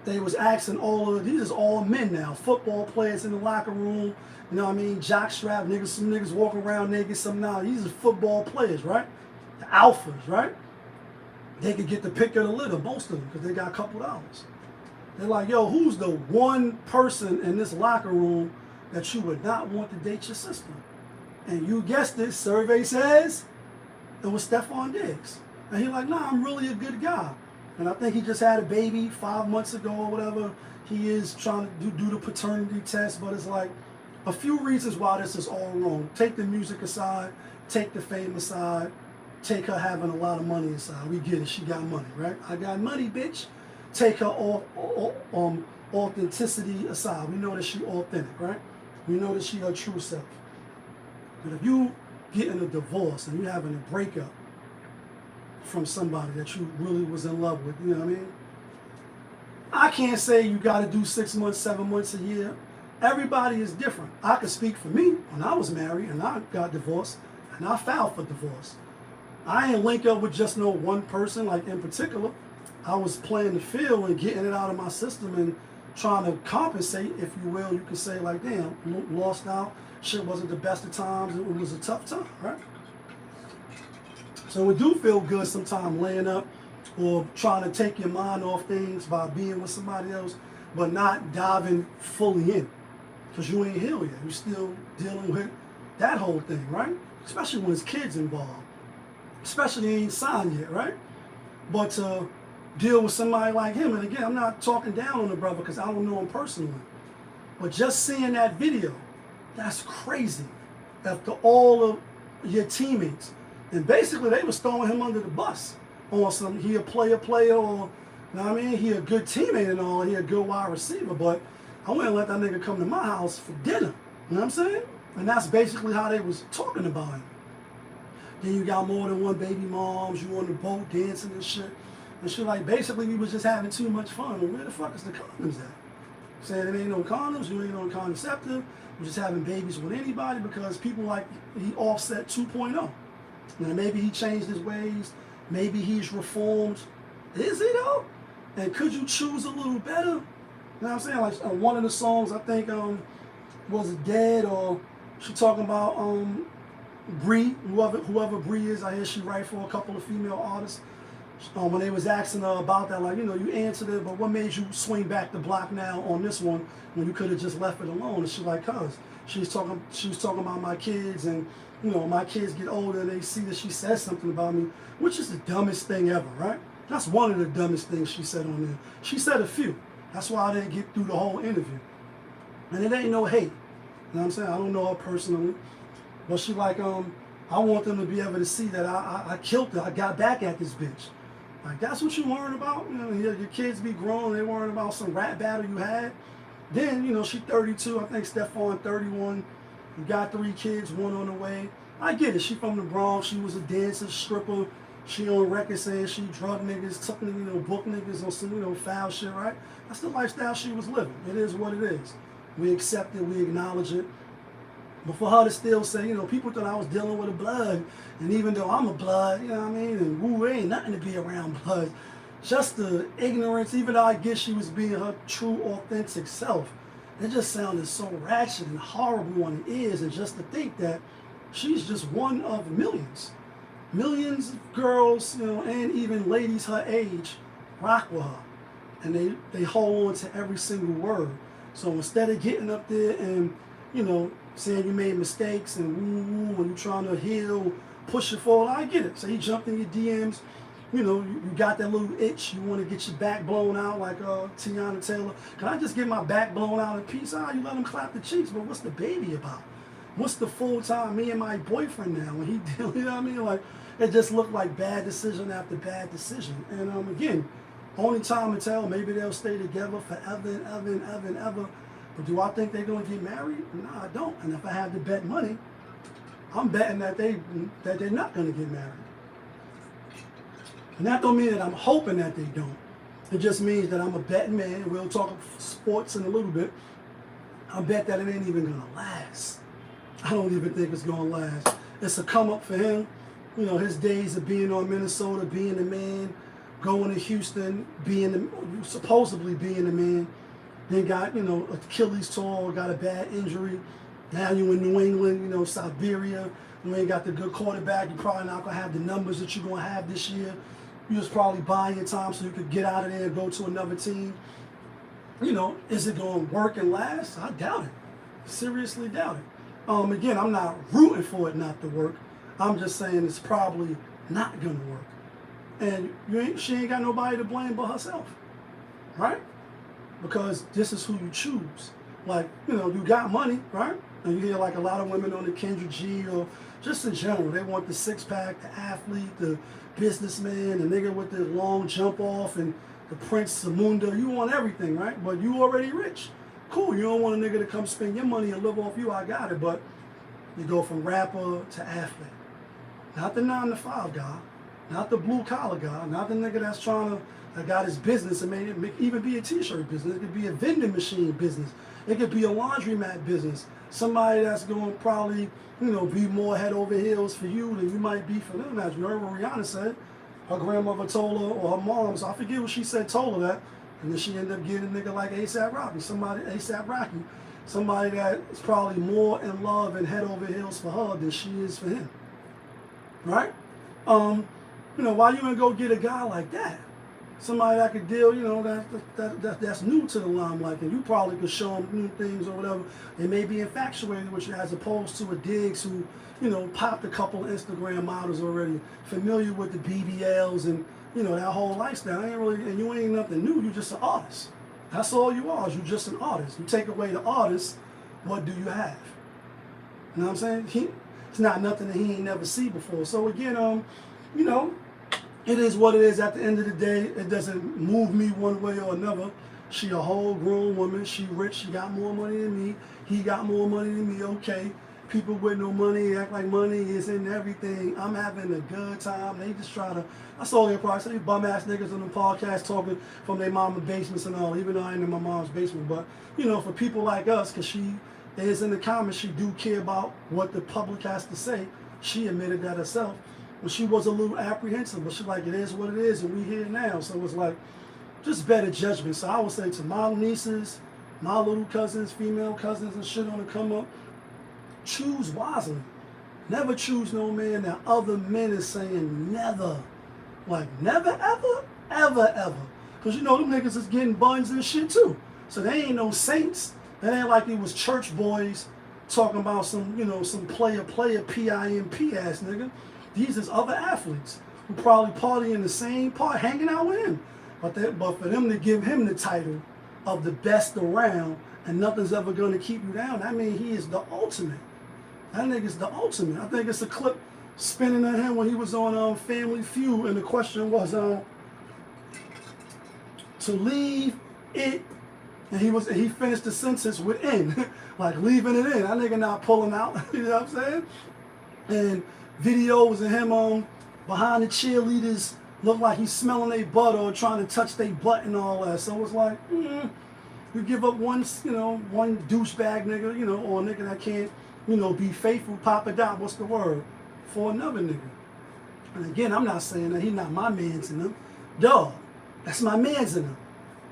they was asking these is all men now, football players in the locker room, you know what I mean, jockstrap niggas, some niggas walking around naked, some now. These are football players, right? The alphas, right? They could get the pick of the litter, most of them, because they got a couple dollars. They're like, yo, who's the one person in this locker room that you would not want to date your sister? And you guessed it, survey says it was Stephon Diggs. And he's like, nah, I'm really a good guy. And I think he just had a baby 5 months ago or whatever. He is trying to do the paternity test, but it's like a few reasons why this is all wrong. Take the music aside, take the fame aside, take her having a lot of money aside. We get it, she got money, right? I got money, bitch. Take her authenticity aside. We know that she authentic, right? We know that she her true self. But if you getting a divorce and you having a breakup from somebody that you really was in love with, you know what I mean? I can't say you got to do 6 months, 7 months, a year. Everybody is different. I can speak for me when I was married and I got divorced and I filed for divorce. I ain't link up with just no one person, like in particular. I was playing the field and getting it out of my system and trying to compensate, if you will. You could say like, damn, lost out. Shit wasn't the best of times. It was a tough time, right? So it do feel good sometimes laying up or trying to take your mind off things by being with somebody else, but not diving fully in. Because you ain't healed yet. You're still dealing with that whole thing, right? Especially when there's kids involved. Especially ain't signed yet, right? But to deal with somebody like him, and again, I'm not talking down on the brother because I don't know him personally. But just seeing that video, that's crazy. After all of your teammates. And basically they was throwing him under the bus on some, he a player, or, you know what I mean? He a good teammate and all, he a good wide receiver, but I wouldn't let that nigga come to my house for dinner. You know what I'm saying? And that's basically how they was talking about him. Then you got more than one baby moms, you on the boat dancing and shit. And shit like, basically we was just having too much fun. Well, where the fuck is the condoms at? Saying it ain't no condoms, you ain't on contraceptive, you're just having babies with anybody because people like, he Offset 2.0. Now maybe he changed his ways, maybe he's reformed. Is he though? And could you choose a little better? You know what I'm saying? Like one of the songs, I think, was it Dead, or she talking about Bree, whoever Bree is. I hear she write for a couple of female artists. When they was asking her about that, like, you know, you answered it, but what made you swing back the block now on this one when you could have just left it alone? And she like, cuz she was talking about my kids, and you know, my kids get older and they see that she says something about me, which is the dumbest thing ever, right? That's one of the dumbest things she said on there. She said a few. That's why I didn't get through the whole interview. And it ain't no hate. You know what I'm saying? I don't know her personally. But she like, I want them to be able to see that I killed it. I got back at this bitch. Like, that's what you worrying about? You know, your kids be grown, they worrying about some rap battle you had. Then, you know, she 32, I think Stephon 31. You got 3 kids, 1 on the way. I get it. She from the Bronx. She was a dancer, stripper. She on record saying she drug niggas, took, you know, book niggas on some, you know, foul shit, right? That's the lifestyle she was living. It is what it is. We accept it. We acknowledge it. But for her to still say, you know, people thought I was dealing with a blood, and even though I'm a blood, you know what I mean, and woo, ain't nothing to be around blood. Just the ignorance, even though I guess she was being her true, authentic self, it just sounded so ratchet and horrible on the ears, and just to think that she's just one of millions. Millions of girls, you know, and even ladies her age rock with her, and they hold on to every single word. So instead of getting up there and, you know, saying you made mistakes and woo woo and you trying to heal, push it forward, I get it. So he jumped in your DMs, you know, you got that little itch, you want to get your back blown out like Tiana Taylor. Can I just get my back blown out in peace? You let him clap the cheeks, but what's the baby about? What's the full time me and my boyfriend now? When he did, you know what I mean? Like, it just looked like bad decision after bad decision. And again, only time to tell, maybe they'll stay together forever and ever and ever and ever. But do I think they're going to get married? No, I don't. And if I had to bet money, I'm betting that they're not going to get married. And that don't mean that I'm hoping that they don't. It just means that I'm a betting man. We'll talk sports in a little bit. I bet that it ain't even going to last. I don't even think it's going to last. It's a come up for him. You know, his days of being on Minnesota, being the man, going to Houston, supposedly being the man. Then got, you know, Achilles tore, got a bad injury. Now you in New England, you know, Siberia. You ain't got the good quarterback. You're probably not going to have the numbers that you're going to have this year. You just probably buying your time so you could get out of there and go to another team. You know, is it going to work and last? I doubt it. Seriously doubt it. Again, I'm not rooting for it not to work. I'm just saying it's probably not going to work. And she ain't got nobody to blame but herself. Right? Because this is who you choose. Like, you know, you got money, right? And you hear like a lot of women on the Kendra G or just in general, they want the six-pack, the athlete, the businessman, the nigga with the long jump off and the Prince Zamunda. You want everything, right? But you already rich. Cool, you don't want a nigga to come spend your money and live off you, I got it. But you go from rapper to athlete. Not the 9-to-5 guy, not the blue-collar guy, not the nigga that's trying to got his business and made it even be a t-shirt business. It could be a vending machine business. It could be a laundromat business. Somebody that's going to probably, you know, be more head over heels for you than you might be for them. As you heard what Rihanna said, her grandmother told her, or her mom, so I forget what she said, told her that, and then she ended up getting a nigga like A$AP Rocky, somebody that is probably more in love and head over heels for her than she is for him. Right? You know, why you ain't go get a guy like that? Somebody that could deal, you know, that's new to the limelight, and you probably could show them new things or whatever. They may be infatuated with you as opposed to a Diggs who, you know, popped a couple of Instagram models already, familiar with the BBLs and, you know, that whole lifestyle. And you ain't nothing new. You just an artist. That's all you are. You just an artist. You take away the artist, what do you have? You know what I'm saying? It's not nothing that he ain't never seen before. So again, you know, it is what it is at the end of the day. It doesn't move me one way or another. She a whole grown woman. She rich. She got more money than me. He got more money than me. Okay. People with no money act like money is in everything. I'm having a good time. They just try to, I saw their probably say bum ass niggas on the podcast talking from their mama's basements and all, even though I ain't in my mom's basement. But, you know, for people like us, because she is in the comments, she do care about what the public has to say. She admitted that herself. But she was a little apprehensive, but she's like, it is what it is, and we here now. So it's like, just better judgment. So I would say to my nieces, my little cousins, female cousins and shit on the come up, choose wisely. Never choose no man that other men is saying never. Like, never, ever, ever, ever. Because, you know, them niggas is getting buns and shit, too. So they ain't no saints. That ain't like it was church boys talking about some, you know, some player, PIMP ass nigga. These is other athletes who probably party in the same part, hanging out with him. But for them to give him the title of the best around and nothing's ever going to keep you down, I mean, he is the ultimate. That nigga's the ultimate. I think it's a clip spinning at him when he was on Family Feud, and the question was to leave it, and he finished the sentence with "in," like leaving it in. That nigga not pulling out. You know what I'm saying? And videos of him behind the cheerleaders look like he's smelling their butt or trying to touch their butt and all that. So it's like, you give up one douchebag nigga, or a nigga that can't, be faithful, pop it out, what's the word, for another nigga. And again, I'm not saying that he's not my mans in him. Dog, that's my mans in him.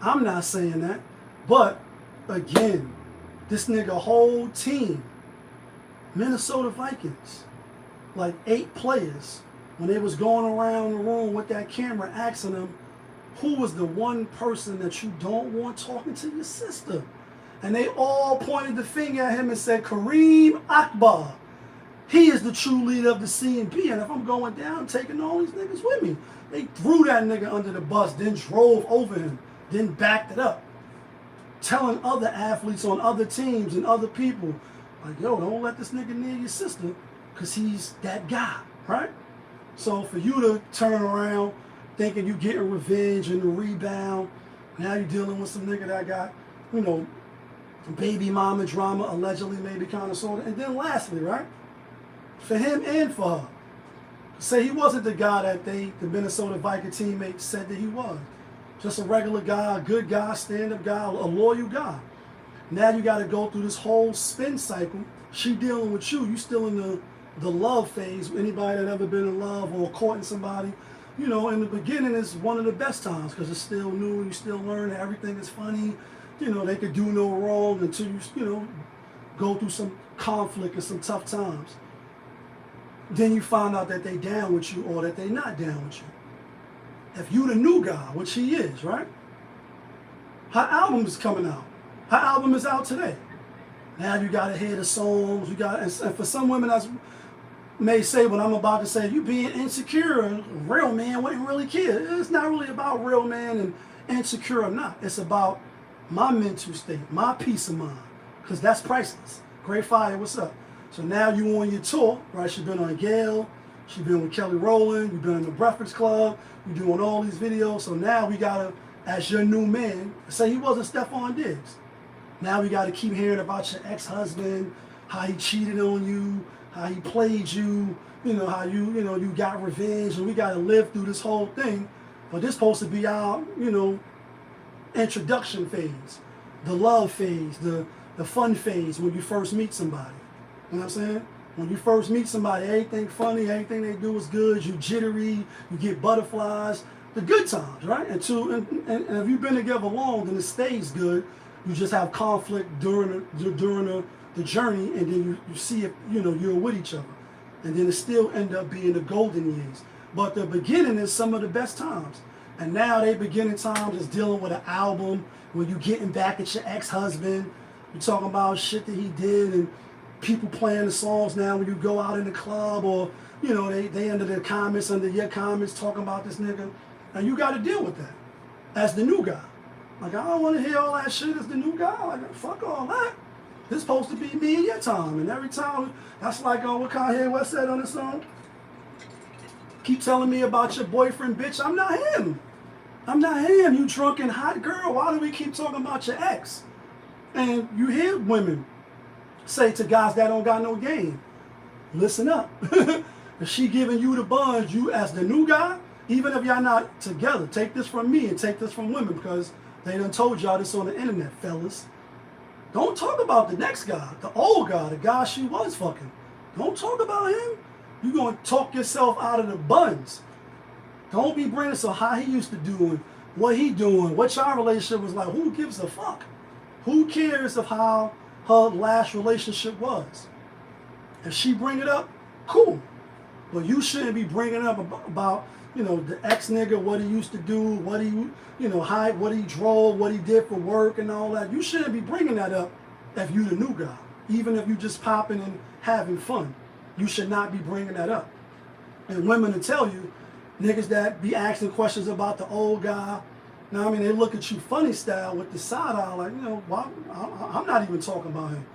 I'm not saying that. But, again, this nigga whole team, Minnesota Vikings, like 8 players, when they was going around the room with that camera asking them, who was the one person that you don't want talking to your sister? And they all pointed the finger at him and said, Kareem Akbar. He is the true leader of the C&B. And if I'm going down, I'm taking all these niggas with me. They threw that nigga under the bus, then drove over him, then backed it up. Telling other athletes on other teams and other people, like, yo, don't let this nigga near your sister, because he's that guy, right? So for you to turn around thinking you getting revenge and the rebound, now you're dealing with some nigga that got, baby mama drama, allegedly, maybe kind of sort of. And then lastly, right, for him and for her, say he wasn't the guy that the Minnesota Viking teammates said that he was. Just a regular guy, a good guy, stand-up guy, a loyal guy. Now you got to go through this whole spin cycle. She dealing with you. You still in the love phase. Anybody that ever been in love or courting somebody, in the beginning is one of the best times because it's still new. You still learn that everything is funny. They could do no wrong until you go through some conflict and some tough times. Then you find out that they down with you or that they not down with you. If you the new guy, which he is, right? Her album is coming out. Her album is out today. Now you got to hear the songs. And for some women that may say what I'm about to say, you being insecure, and real man wouldn't really care. It's not really about real man and insecure or not. It's about my mental state, my peace of mind, because that's priceless. Great Fire, what's up? So now you on your tour, right? She's been on Gail. She's been with Kelly Rowland. You've been in the Breakfast Club. You're doing all these videos. So now we got to, as your new man, say he wasn't Stephon Diggs. Now we got to keep hearing about your ex-husband, how he cheated on you, how he played you, how you got revenge, and we got to live through this whole thing. But this supposed to be our, introduction phase, the love phase, the fun phase when you first meet somebody. You know what I'm saying? When you first meet somebody, everything funny, everything they do is good, you jittery, you get butterflies, the good times, right? And if you've been together long, then it stays good. You just have conflict during the journey, and then you see if you're with each other. And then it still end up being the golden years. But the beginning is some of the best times. And now they beginning times is dealing with an album, when you getting back at your ex-husband, you're talking about shit that he did, and people playing the songs now when you go out in the club, or they under the comments, under your comments talking about this nigga, and you got to deal with that as the new guy. Like, I don't want to hear all that shit as the new guy. Like, fuck all that. This supposed to be me and your time, and every time that's like, what Kanye West said on the song. Keep telling me about your boyfriend, bitch. I'm not him. I'm not him. You drunken hot girl. Why do we keep talking about your ex? And you hear women say to guys that don't got no game, listen up. If she giving you the buns, you as the new guy, even if y'all not together, take this from me and take this from women, because they done told y'all this on the internet, fellas. Don't talk about the next guy, the old guy, the guy she was fucking. Don't talk about him. You gonna talk yourself out of the buns. Don't be bringing so how he used to do and what he doing, what y'all relationship was like. Who gives a fuck? Who cares of how her last relationship was? If she bring it up, cool. But you shouldn't be bringing up about the ex nigga, what he used to do, what he, what he drove, what he did for work and all that. You shouldn't be bringing that up if you the new guy. Even if you just popping and having fun. You should not be bringing that up. And women will tell you, niggas that be asking questions about the old guy, now, they look at you funny style with the side eye, like, why? I'm not even talking about him.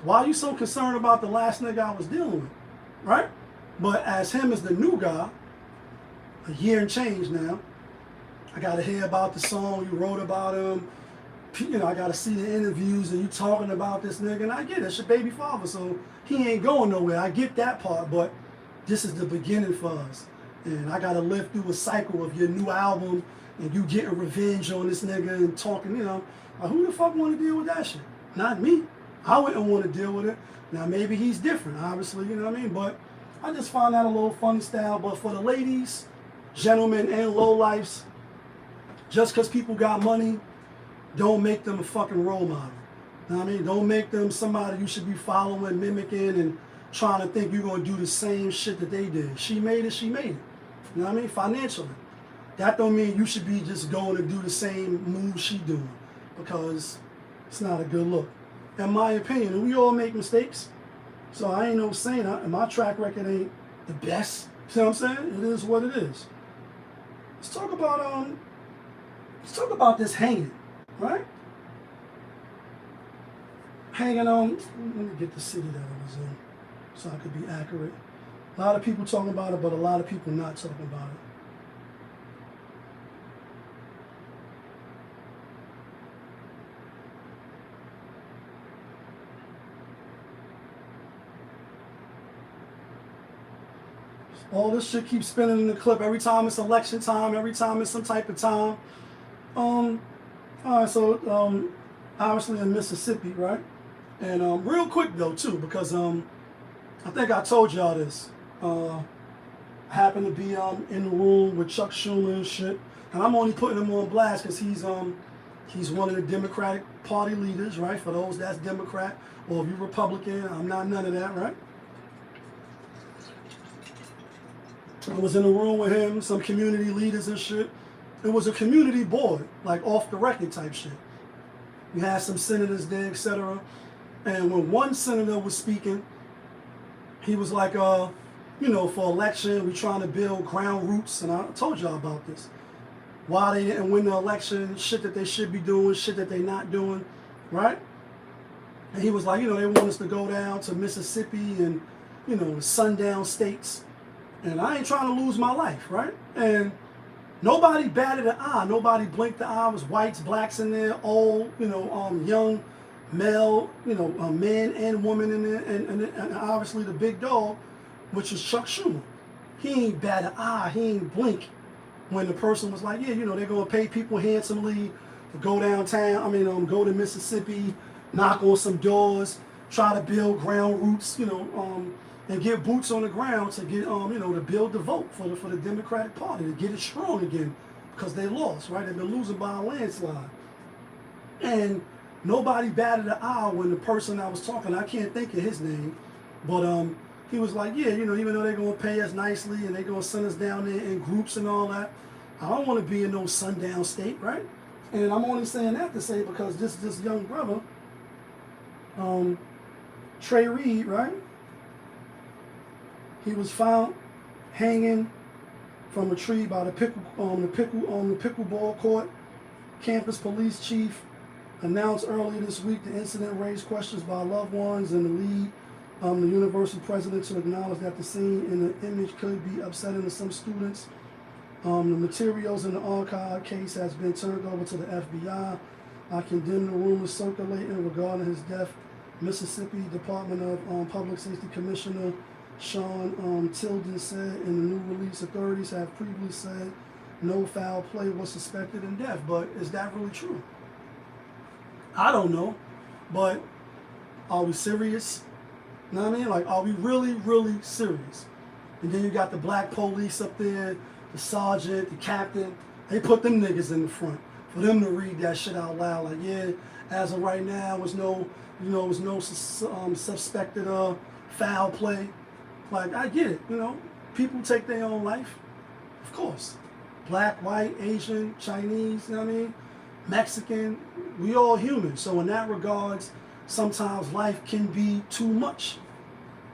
Why are you so concerned about the last nigga I was dealing with, right? But as him as the new guy, a year and change now, I got to hear about the song you wrote about him. You know, I got to see the interviews and you talking about this nigga. And I get it, it's your baby father, so he ain't going nowhere. I get that part, but this is the beginning for us. And I got to live through a cycle of your new album and you getting revenge on this nigga and talking, you know. Like, who the fuck want to deal with that shit? Not me. I wouldn't want to deal with it. Now, maybe he's different, obviously, you know what I mean? But I just find that a little funny style. But for the ladies, gentlemen, and lowlifes, just because people got money, don't make them a fucking role model. You know what I mean? Don't make them somebody you should be following, mimicking, and trying to think you're going to do the same shit that they did. She made it, she made it. You know what I mean? Financially. That don't mean you should be just going to do the same moves she doing, because it's not a good look. In my opinion, and we all make mistakes, so I ain't no saying my track record ain't the best. You know what I'm saying? It is what it is. Let's talk about this hanging, right? Hanging on, let me get the city that I was in so I could be accurate. A lot of people talking about it, but a lot of people not talking about it. All this shit keeps spinning in the clip every time it's election time, every time it's some type of time. All right, so obviously in Mississippi, right? And real quick though too, because I think I told y'all this. I happened to be in the room with Chuck Schumer and shit, and I'm only putting him on blast because he's one of the Democratic Party leaders, right? For those that's Democrat, or if you're Republican, I'm not none of that, right? I was in a room with him, some community leaders and shit. It was a community board, like off the record type shit. You had some senators there, etc. And when one senator was speaking, he was like, you know, for election, we trying to build ground roots. And I told y'all about this. Why they didn't win the election, shit that they should be doing, shit that they not doing, right? And he was like, you know, they want us to go down to Mississippi and, you know, sundown states. And I ain't trying to lose my life, right? And nobody batted an eye. Nobody blinked the eye. It was whites, blacks in there, old, you know, young, male, you know, man and woman in there. And obviously the big dog, which is Chuck Schumer. He ain't bat an eye. He ain't blink when the person was like, yeah, you know, they're going to pay people handsomely to go downtown. Go to Mississippi, knock on some doors, try to build ground roots, you know, and get boots on the ground to get, you know, to build the vote for the Democratic Party, to get it strong again, because they lost, right? They've been losing by a landslide. And nobody batted an eye when the person I was talking, I can't think of his name, but he was like, yeah, you know, even though they're going to pay us nicely and they're going to send us down there in groups and all that, I don't want to be in no sundown state, right? And I'm only saying that to say because this young brother, Trey Reed, right? He was found hanging from a tree by the pickleball court. Campus police chief announced earlier this week the incident raised questions by loved ones and the lead, the university president, to acknowledge that the scene in the image could be upsetting to some students. The materials in the archive case has been turned over to the FBI. I condemn the rumors circulating regarding his death. Mississippi Department of Public Safety Commissioner Sean Tilden said in the new release, authorities have previously said no foul play was suspected in death. But is that really true? I don't know. But are we serious? You know what I mean? Like, are we really, really serious? And then you got the black police up there, the sergeant, the captain. They put them niggas in the front for them to read that shit out loud. Like, yeah, as of right now, was no, you know, was no suspected foul play. Like, I get it, you know, people take their own life, of course. Black, white, Asian, Chinese, you know what I mean? Mexican, we all human. So in that regards, sometimes life can be too much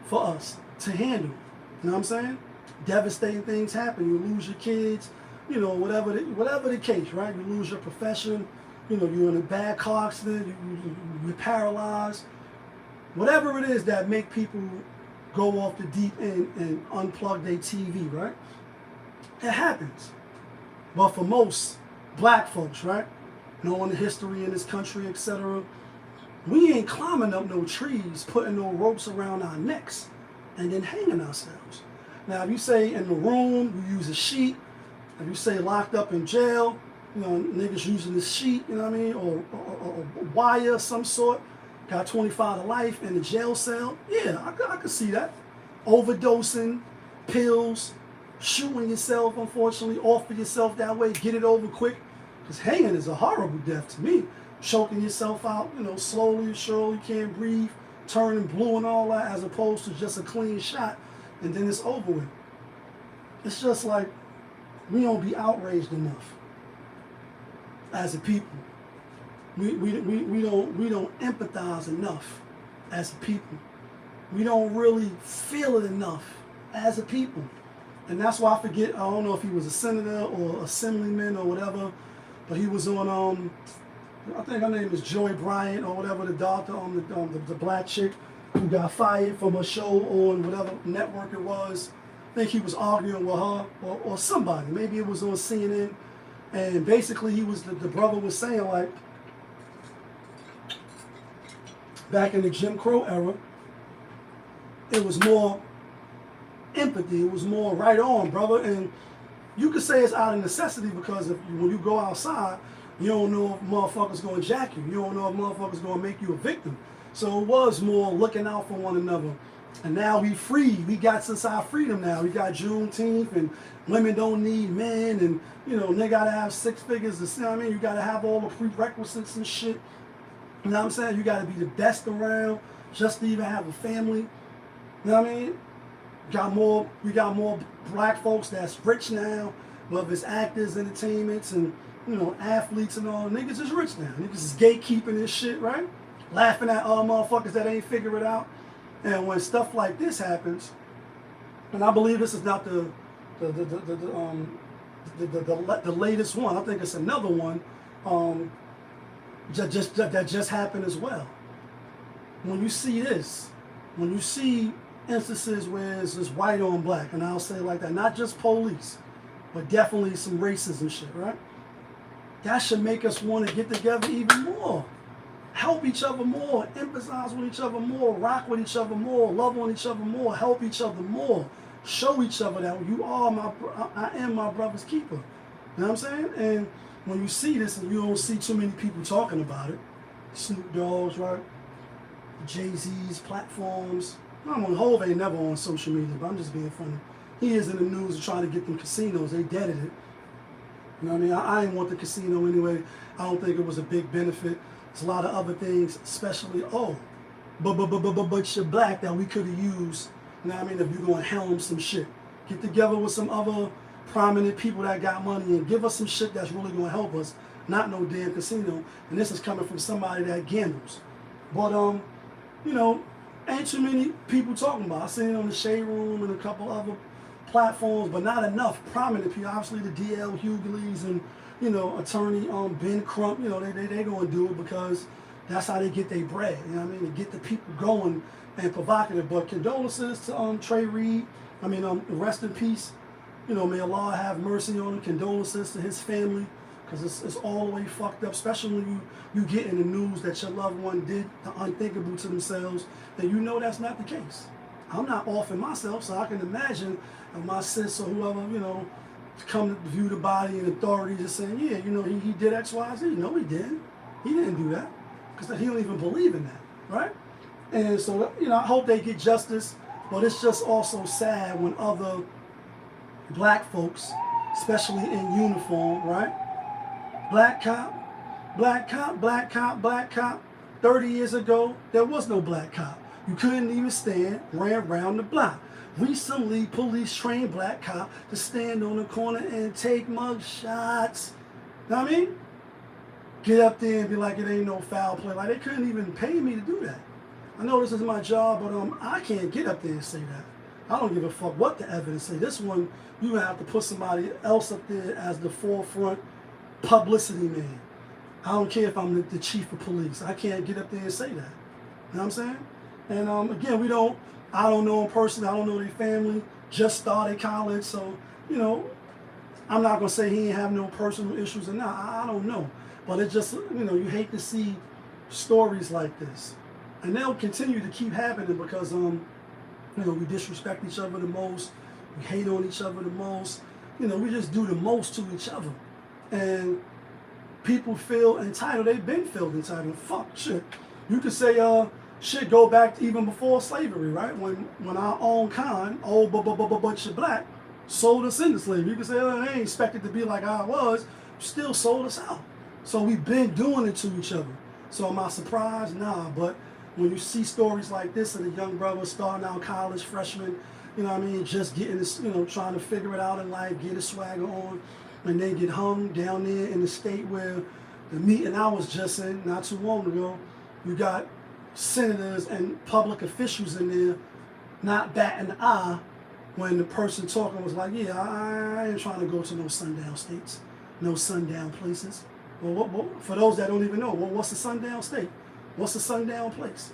for us to handle. You know what I'm saying? Devastating things happen. You lose your kids, you know, whatever the case, right? You lose your profession, you know, you're in a bad car accident, you're paralyzed. Whatever it is that make people go off the deep end and unplug their TV, right? It happens. But for most black folks, right, knowing the history in this country, etc., we ain't climbing up no trees, putting no ropes around our necks, and then hanging ourselves. Now, if you say in the room, you use a sheet. If you say locked up in jail, you know, niggas using the sheet, you know what I mean, or wire of some sort, got 25 to life in a jail cell. Yeah, I could see that. Overdosing, pills, shooting yourself, unfortunately, off of yourself that way, get it over quick. Because hanging is a horrible death to me. Choking yourself out, you know, slowly, surely, can't breathe, turning blue and all that, as opposed to just a clean shot, and then it's over with. It's just like, we don't be outraged enough as a people. We don't empathize enough as a people. We don't really feel it enough as a people. And that's why I forget, I don't know if he was a senator or assemblyman or whatever, but he was on, I think her name is Joy Bryant or whatever, the doctor on the black chick who got fired from a show on whatever network it was. I think he was arguing with her or somebody. Maybe it was on CNN. And basically he was, the brother was saying, like, back in the Jim Crow era, it was more empathy. It was more right on, brother. And you could say it's out of necessity because when you go outside, you don't know if motherfuckers going to jack you. You don't know if motherfuckers going to make you a victim. So it was more looking out for one another. And now we free. We got since our freedom now. We got Juneteenth, and women don't need men, and you know they gotta have 6 figures. You know what I mean? You gotta have all the prerequisites and shit. You know what I'm saying? You gotta be the best around just to even have a family. You know what I mean? We got more black folks that's rich now, whether it's actors, entertainments, and you know athletes and all. Niggas is rich now. Niggas is gatekeeping this shit, right? Laughing at other motherfuckers that ain't figure it out. And when stuff like this happens, and I believe this is not the latest one. I think it's another one that just happened as well. When you see this, when you see instances where it's just white on black, and I'll say it like that, not just police, but definitely some racism shit, right? That should make us want to get together even more. Help each other more, emphasize with each other more, rock with each other more, love on each other more, help each other more, show each other that I am my brother's keeper. You know what I'm saying? And when you see this and you don't see too many people talking about it, Snoop Dogg's, right? Jay-Z's platforms. Hov ain't never on social media, but I'm just being funny. He is in the news trying to get them casinos. They deaded it. You know what I mean? I ain't want the casino anyway. I don't think it was a big benefit. There's a lot of other things, especially, but you're black, that we could have used, you know what I mean, if you're going to helm some shit. Get together with some other prominent people that got money and give us some shit that's really going to help us, not no damn casino. And this is coming from somebody that gambles. But, you know, ain't too many people talking about it. I seen it on the Shade Room and a couple other platforms, but not enough prominent people. Obviously, the D.L. Hughley's and, you know, attorney Ben Crump, you know, they gonna do it because that's how they get their bread. You know what I mean? To get the people going and provocative. But condolences to Trey Reed. I mean, rest in peace. You know, may Allah have mercy on him. Condolences to his family, because it's all the way fucked up. Especially when you get in the news that your loved one did the unthinkable to themselves, and you know that's not the case. I'm not offing myself, so I can imagine if my sis or whoever, you know, come to view the body and authorities just saying, yeah, you know, he did X, Y, Z. No, he didn't. He didn't do that. Because he don't even believe in that, right? And so, you know, I hope they get justice. But it's just also sad when other black folks, especially in uniform, right? Black cop, black cop, black cop, black cop. 30 years ago, there was no black cop. You couldn't even stand, ran around the block. Recently, police trained black cop to stand on the corner and take mug shots. Know what I mean? Get up there and be like, it ain't no foul play. Like, they couldn't even pay me to do that. I know this is my job, but I can't get up there and say that. I don't give a fuck what the evidence say. This one, you have to put somebody else up there as the forefront publicity man. I don't care if I'm the chief of police. I can't get up there and say that. You know what I'm saying? And again, we don't I don't know them personally. I don't know their family. Just started college, so you know, I'm not gonna say he ain't have no personal issues or not. I don't know, but it just you hate to see stories like this, and they'll continue to keep happening because we disrespect each other the most, we hate on each other the most, we just do the most to each other, and people feel entitled. They've been felt entitled. Fuck shit. You could say shit go back to even before slavery, right? When our own kind, old bunch of black, sold us into slavery. You could say, oh, they ain't expected to be like I was, still sold us out. So we've been doing it to each other. So am I surprised? Nah, but when you see stories like this of a young brother starting out college, freshman, just getting this, trying to figure it out in life, get his swagger on, and then get hung down there in the state where the meeting I was just in not too long ago, you got senators and public officials in there not batting an eye when the person talking was like, yeah, I ain't trying to go to no sundown states, no sundown places. Well, for those that don't even know, what's a sundown state? What's a sundown place?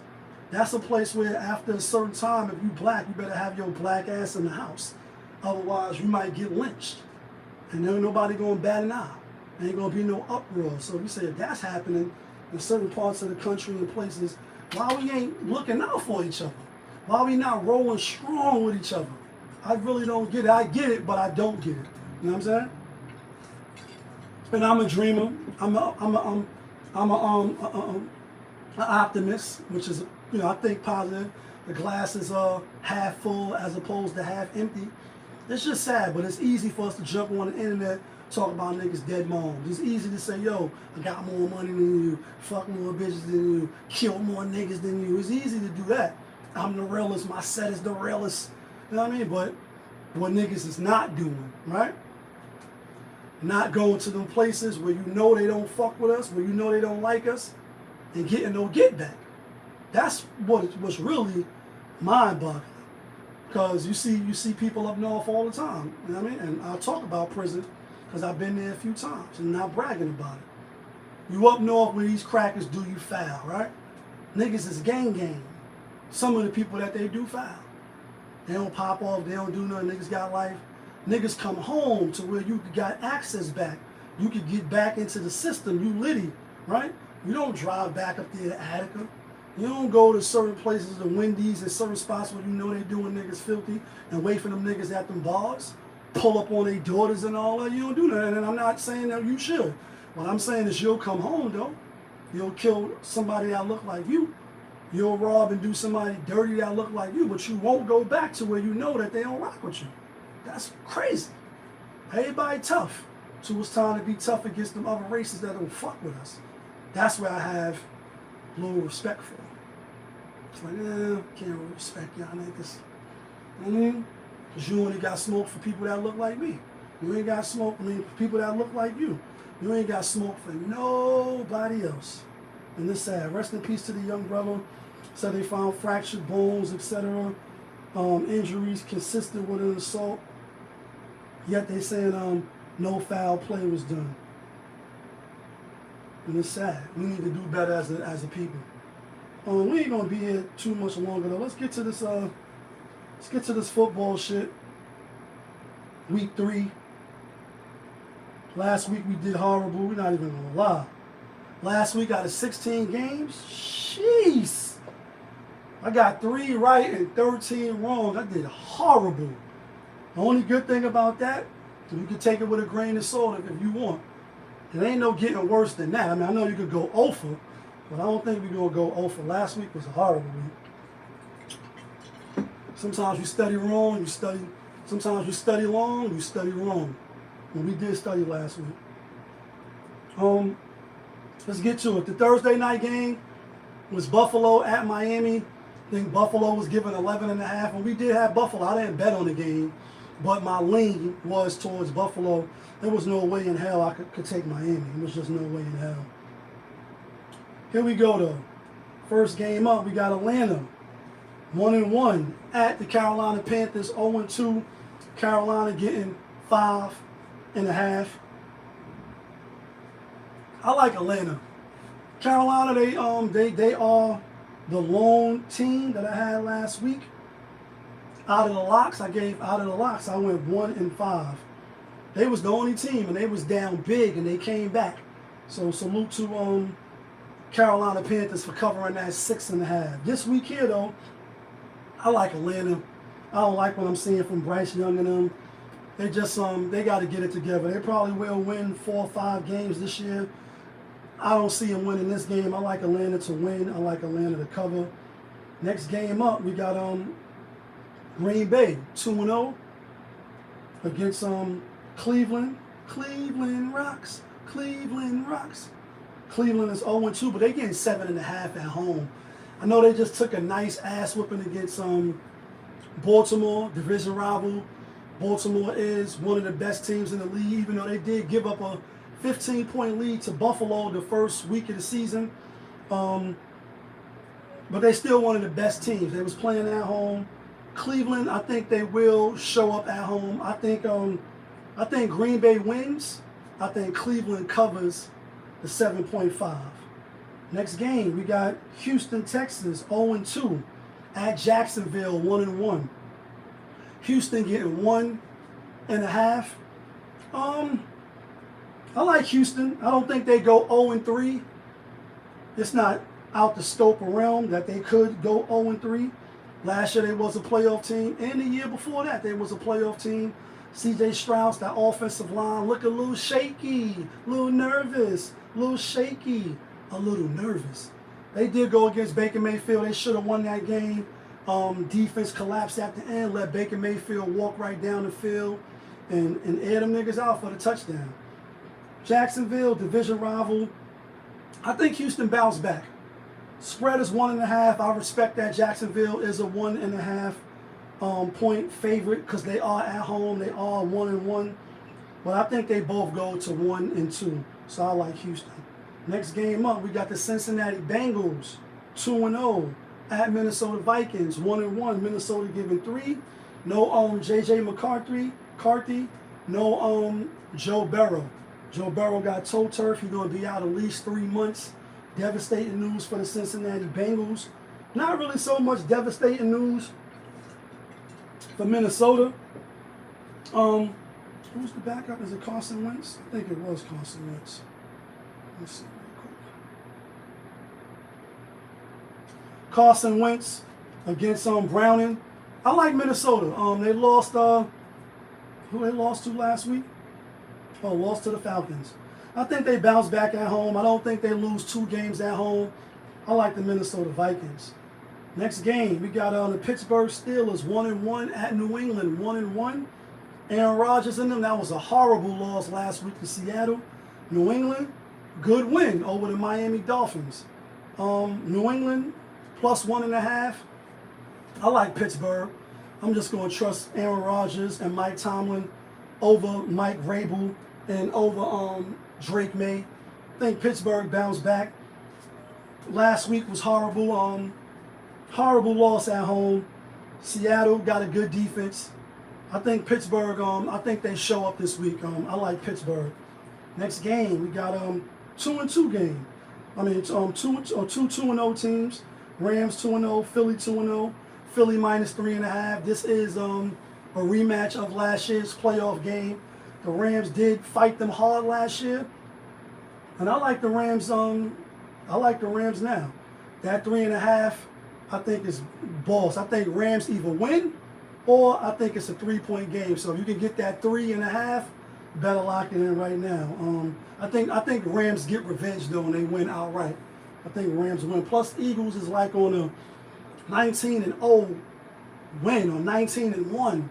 That's a place where after a certain time, if you black, you better have your black ass in the house. Otherwise, you might get lynched. And there ain't nobody going to bat an eye. There ain't going to be no uproar. So we say if that's happening in certain parts of the country and places, why we ain't looking out for each other? Why we not rolling strong with each other? I really don't get it. I get it, but I don't get it. You know what I'm saying? And I'm a dreamer. I'm an optimist, which is, I think positive. The glass is half full as opposed to half empty. It's just sad, but it's easy for us to jump on the internet, talk about niggas' dead moms. It's easy to say, yo, I got more money than you, fuck more bitches than you, kill more niggas than you. It's easy to do that. I'm the realest, my set is the realest. You know what I mean? But what niggas is not doing, right? Not going to them places where they don't fuck with us, where they don't like us, and getting no get back. That's what's really mind-boggling. Because you see people up north all the time, you know what I mean? And I'll talk about prison because I've been there a few times and not bragging about it. You up north where these crackers do you foul, right? Niggas is gang. Some of the people that they do foul. They don't pop off, they don't do nothing, niggas got life. Niggas come home to where you got access back. You could get back into the system, you litty, right? You don't drive back up there to Attica. You don't go to certain places, the Wendy's and certain spots where they doing niggas filthy and wait for them niggas at them bars, pull up on their daughters and all that. You don't do that, and I'm not saying that you should. What I'm saying is you'll come home, though. You'll kill somebody that look like you. You'll rob and do somebody dirty that look like you, but you won't go back to where you know that they don't rock with you. That's crazy. Everybody tough. So it's time to be tough against them other races that don't fuck with us. That's where I have a little respect for. It's like, can't really respect y'all niggas. You know what I mean? Because you only got smoke for people that look like me. You ain't got smoke, for people that look like you. You ain't got smoke for nobody else. And this sad. Rest in peace to the young brother. Said they found fractured bones, etc. Injuries consistent with an assault. Yet they saying no foul play was done. And it's sad. We need to do better as a people. We ain't gonna be here too much longer though. Let's get to this football shit. Week 3. Last week we did horrible. We're not even gonna lie. Last week out of 16 games, jeez. I got 3 right and 13 wrong. I did horrible. The only good thing about that, you can take it with a grain of salt if you want. It ain't no getting worse than that. I mean, I know you could go 0 for, but I don't think we're going to go 0 for. Last week was a horrible week. Sometimes you study wrong, sometimes you study long, you study wrong. And we did study last week. Let's get to it. The Thursday night game was Buffalo at Miami. I think Buffalo was given 11.5, and we did have Buffalo. I didn't bet on the game, but my lean was towards Buffalo. There was no way in hell I could take Miami. There was just no way in hell. Here we go, though. First game up, we got Atlanta. 1-1 at the Carolina Panthers. 0-2. Carolina getting 5.5. I like Atlanta. Carolina, they are the lone team that I had last week Out of the locks, I went 1-5. They was the only team, and they was down big, and they came back. So salute to Carolina Panthers for covering that 6.5. This week here, though, I like Atlanta. I don't like what I'm seeing from Bryce Young and them. They just they got to get it together. They probably will win 4 or 5 games this year. I don't see them winning this game. I like Atlanta to win. I like Atlanta to cover. Next game up, we got Green Bay 2-0 against Cleveland. Cleveland rocks. Cleveland rocks. Cleveland is 0-2, but they getting 7.5 at home. I know they just took a nice ass whipping against Baltimore, division rival. Baltimore is one of the best teams in the league, even though they did give up a 15-point lead to Buffalo the first week of the season. But they still one of the best teams. They was playing at home. Cleveland, I think they will show up at home. I think Green Bay wins. I think Cleveland covers the 7.5. Next game, we got Houston, Texas, 0-2 at Jacksonville, 1-1. Houston getting 1.5. I like Houston. I don't think they go 0-3. It's not out the scope of realm that they could go 0-3. Last year they was a playoff team, and the year before that they was a playoff team. C.J. Strauss, that offensive line, look a little shaky, a little nervous, a little shaky, a little nervous. They did go against Baker Mayfield. They should have won that game. Defense collapsed at the end, let Baker Mayfield walk right down the field and air them niggas out for the touchdown. Jacksonville, division rival. I think Houston bounced back. Spread is 1.5. I respect that. Jacksonville is a 1.5 point favorite because they are at home. They are 1-1. But I think they both go to 1-2. So I like Houston. Next game up, we got the Cincinnati Bengals, 2-0 at Minnesota Vikings, 1-1. Minnesota giving 3. No J.J. McCarthy. No Joe Burrow. Joe Burrow got toe turf. He's going to be out at least 3 months. Devastating news for the Cincinnati Bengals. Not really so much devastating news for Minnesota. Who's the backup? Is it Carson Wentz? I think it was Carson Wentz. Let's see real quick. Carson Wentz against Browning. I like Minnesota. They lost who they lost to last week? Oh, lost to the Falcons. I think they bounce back at home. I don't think they lose 2 games at home. I like the Minnesota Vikings. Next game, we got the Pittsburgh Steelers, 1-1 at New England, 1-1. Aaron Rodgers in them. That was a horrible loss last week to Seattle. New England, good win over the Miami Dolphins. New England, plus 1.5. I like Pittsburgh. I'm just going to trust Aaron Rodgers and Mike Tomlin over Mike Vrabel and over Drake May. I think Pittsburgh bounced back. Last week was horrible. Horrible loss at home. Seattle got a good defense. I think Pittsburgh, I think they show up this week. I like Pittsburgh. Next game, we got 2-2 game. I mean, two 2-0 teams. Rams 2-0, Philly 2-0. Philly minus 3.5. This is a rematch of last year's playoff game. The Rams did fight them hard last year. And I like the Rams, I like the Rams now. That 3.5, I think is boss. I think Rams either win or I think it's a 3-point game. So if you can get that 3.5, better lock it in right now. I think Rams get revenge though and they win outright. I think Rams win. Plus Eagles is like on a 19-0 win or 19-1.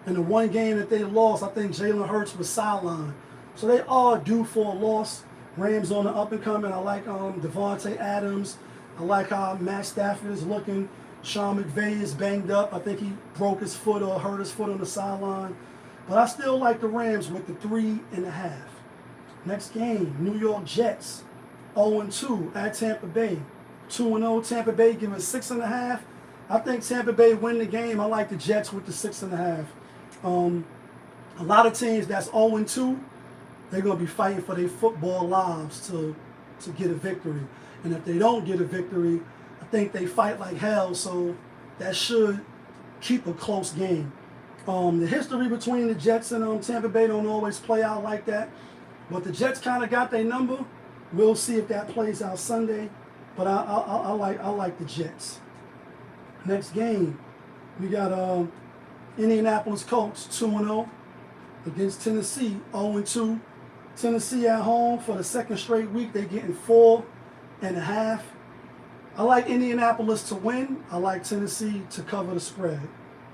And the one game that they lost, I think Jalen Hurts was sidelined. So they are due for a loss. Rams on the up and coming. I like Devontae Adams. I like how Matt Stafford is looking. Sean McVay is banged up. I think he broke his foot or hurt his foot on the sideline. But I still like the Rams with the 3.5. Next game, New York Jets, 0-2 at Tampa Bay. 2-0, Tampa Bay giving 6.5. I think Tampa Bay win the game. I like the Jets with the 6.5. A lot of teams that's 0-2, they're going to be fighting for their football lives to get a victory. And if they don't get a victory, I think they fight like hell. So that should keep a close game. The history between the Jets and Tampa Bay don't always play out like that, but the Jets kind of got their number. We'll see if that plays out Sunday, but I like the Jets. Next game, we got Indianapolis Colts 2-0 against Tennessee 0-2. Tennessee at home for the second straight week. They're getting 4.5. I like Indianapolis to win. I like Tennessee to cover the spread.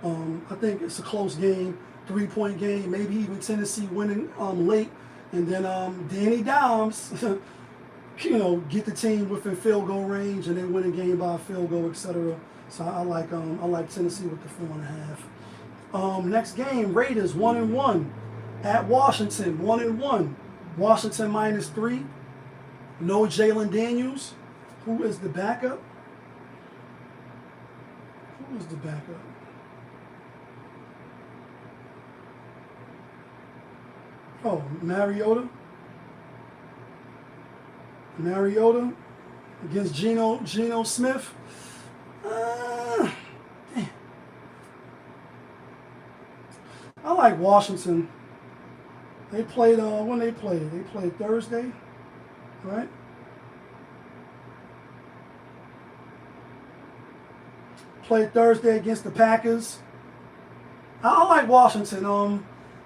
I think it's a close game, 3-point game, maybe even Tennessee winning late, and then Danny Dimes, get the team within field goal range and then win a game by a field goal, etc. So I like Tennessee with the 4.5. Next game, Raiders 1-1 at Washington 1-1. Washington -3. No Jalen Daniels. Who is the backup? Who is the backup? Oh, Mariota. Mariota against Geno Smith. Damn. I like Washington. They played when they played. They played Thursday, right? Played Thursday against the Packers. I like Washington.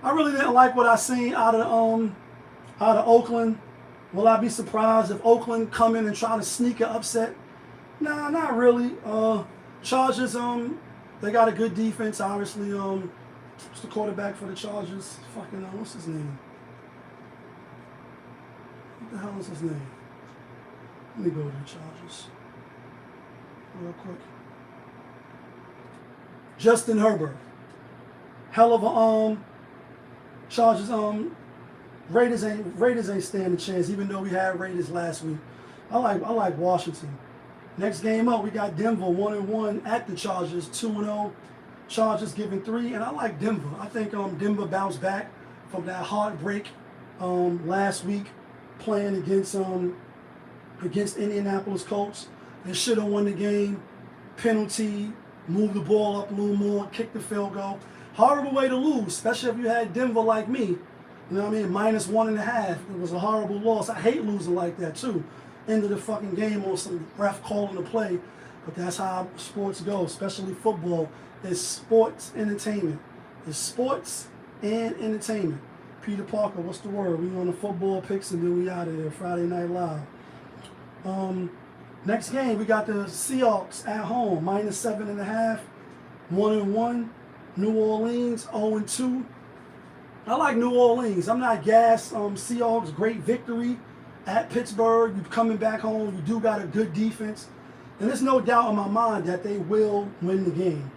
I really didn't like what I seen out of Oakland. Will I be surprised if Oakland come in and try to sneak an upset? Nah, not really. Chargers, they got a good defense, obviously. What's the quarterback for the Chargers? Fucking, what's his name? What the hell is his name? Let me go to the Chargers real quick. Justin Herbert. Hell of a Chargers. Raiders ain't stand a chance, even though we had Raiders last week. I like Washington. Next game up, we got Denver 1-1 at the Chargers 2-0. Chargers giving 3, and I like Denver. I think Denver bounced back from that heartbreak last week playing against Indianapolis Colts. They should have won the game. Penalty, move the ball up a little more, kick the field goal. Horrible way to lose, especially if you had Denver like me. You know what I mean? -1.5. It was a horrible loss. I hate losing like that too. End of the fucking game on some ref calling the play. But that's how sports go, especially football. It's sports entertainment. It's sports and entertainment. Peter Parker, what's the word? We on the football picks and then we out of here. Friday Night Live. Next game, we got the Seahawks at home, -7.5, 1-1. New Orleans 0-2. I like New Orleans. I'm not gassed. Seahawks, great victory at Pittsburgh. You're coming back home. You do got a good defense. And there's no doubt in my mind that they will win the game.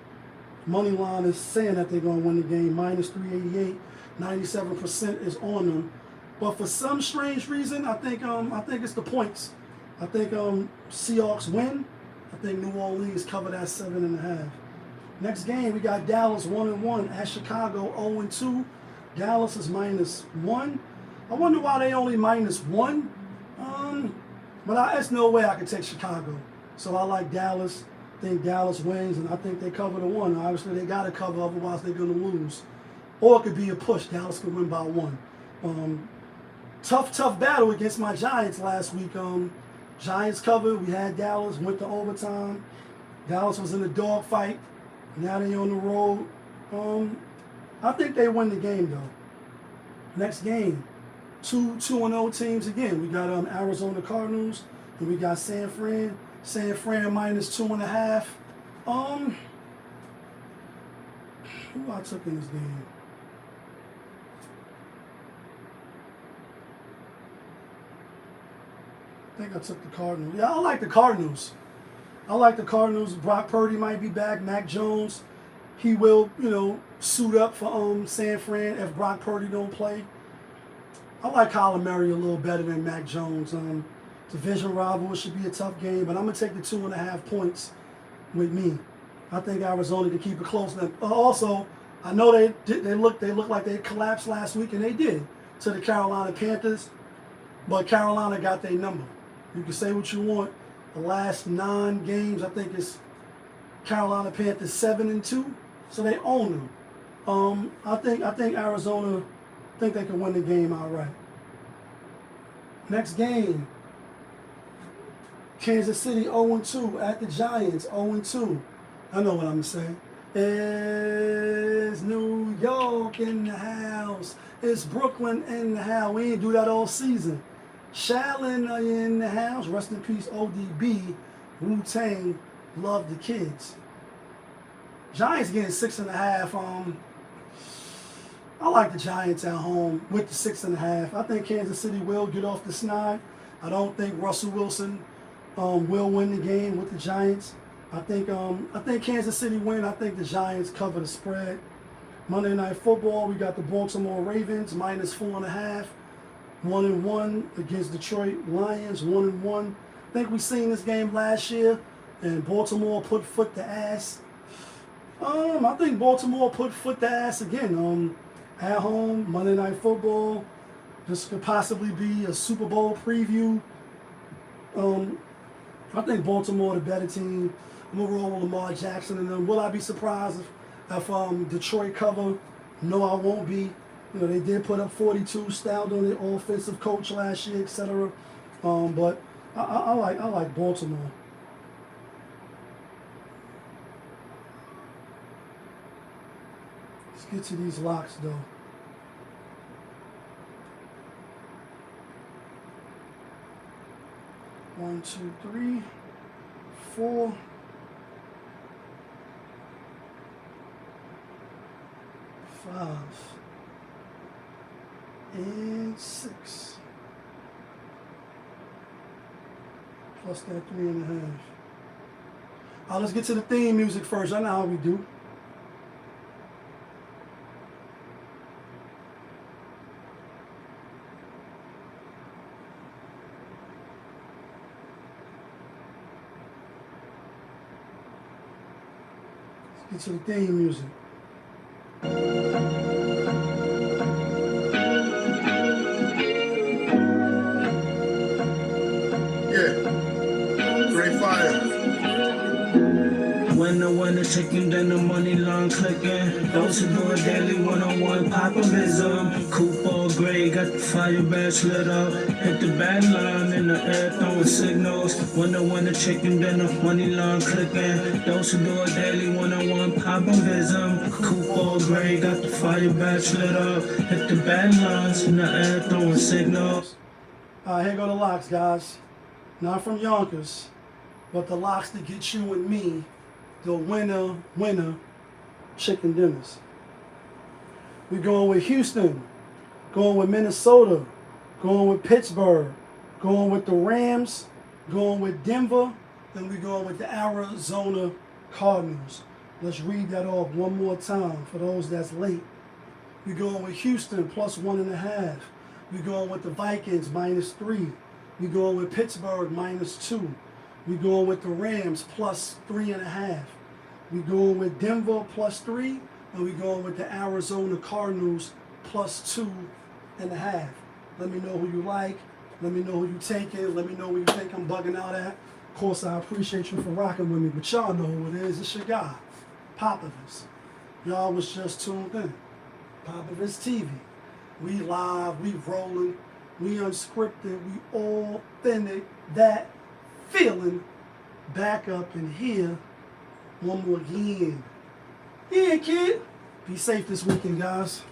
Moneyline is saying that they're going to win the game. -388. 97% is on them. But for some strange reason, I think it's the points. I think Seahawks win. I think New Orleans cover that 7.5. Next game, we got Dallas 1-1 at Chicago 0-2. Dallas is -1. I wonder why they only -1. But there's no way I could take Chicago. So I like Dallas. I think Dallas wins, and I think they cover the 1. Obviously, they got to cover, otherwise they're going to lose. Or it could be a push. Dallas could win by 1. Tough battle against my Giants last week. Giants covered. We had Dallas, went to overtime. Dallas was in a dogfight. Now they're on the road. I think they win the game, though. Next game, 2-0 teams again. We got Arizona Cardinals, and we got San Fran. San Fran -2.5. Who I took in this game? I think I took the Cardinals. Yeah, I like the Cardinals. I like the Cardinals. Brock Purdy might be back. Mac Jones, he will, suit up for San Fran if Brock Purdy don't play. I like Kyler Murray a little better than Mac Jones. Division rival, it should be a tough game, but I'm gonna take the 2.5 points with me. I think Arizona can keep it close. Now, also, I know they look like they collapsed last week, and they did to the Carolina Panthers, but Carolina got their number. You can say what you want. The last 9 games, I think it's Carolina Panthers 7-2. So they own them. I think Arizona think they can win the game outright. Next game, Kansas City 0-2 at the Giants 0-2. I know what I'm saying. It's New York in the house. It's Brooklyn in the house. We ain't do that all season. Shallon in the house. Rest in peace, ODB. Wu-Tang, love the kids. Giants getting 6.5. I like the Giants at home with the 6.5. I think Kansas City will get off the snide. I don't think Russell Wilson will win the game with the Giants. I think Kansas City win. I think the Giants cover the spread. Monday Night Football, we got the Baltimore Ravens -4.5. 1-1 against Detroit Lions. 1-1. I think we seen this game last year, and Baltimore put foot to ass. I think Baltimore put foot to ass again. At home, Monday Night Football. This could possibly be a Super Bowl preview. I think Baltimore the better team. I'm gonna roll with Lamar Jackson and them. Will I be surprised if Detroit cover? No, I won't be. You know, they did put up 42, styled on their offensive coach last year, etc. But I like Baltimore. Let's get to these locks though. One, two, three, 4. 5 and 6. Plus that 3.5. Let's get to the theme music first. I know how we do. Let's get to the theme music. When the chicken, then the money long clicking. Those who do it daily, one-on-one populism. Coupe all gray, got the fire badge lit up. Hit the bad line in the air, throwing signals. When the chicken, then the money long clicking. Those who do it daily, one-on-one populism. Coupe all gray, got the fire badge lit up. Hit the bad lines in the air, throwing signals. Here go the locks, guys. Not from Yonkers, but the locks that get you and me the winner chicken dinners. We're going with Houston, going with Minnesota, going with Pittsburgh, going with the Rams, going with Denver, and we're going with the Arizona Cardinals. Let's read that off one more time for those that's late. We're going with Houston +1.5. We're going with the Vikings -3. We're going with Pittsburgh -2. We're going with the Rams +3.5. We're going with Denver +3. And we're going with the Arizona Cardinals +2.5. Let me know who you like. Let me know who you taking. Let me know where you think I'm bugging out at. Of course, I appreciate you for rocking with me. But y'all know who it is. It's your guy, Popovich. Y'all was just tuned in. Popovich TV. We live. We rolling. We unscripted. We authentic. That feeling back up in here one more again. Yeah, kid. Be safe this weekend, guys.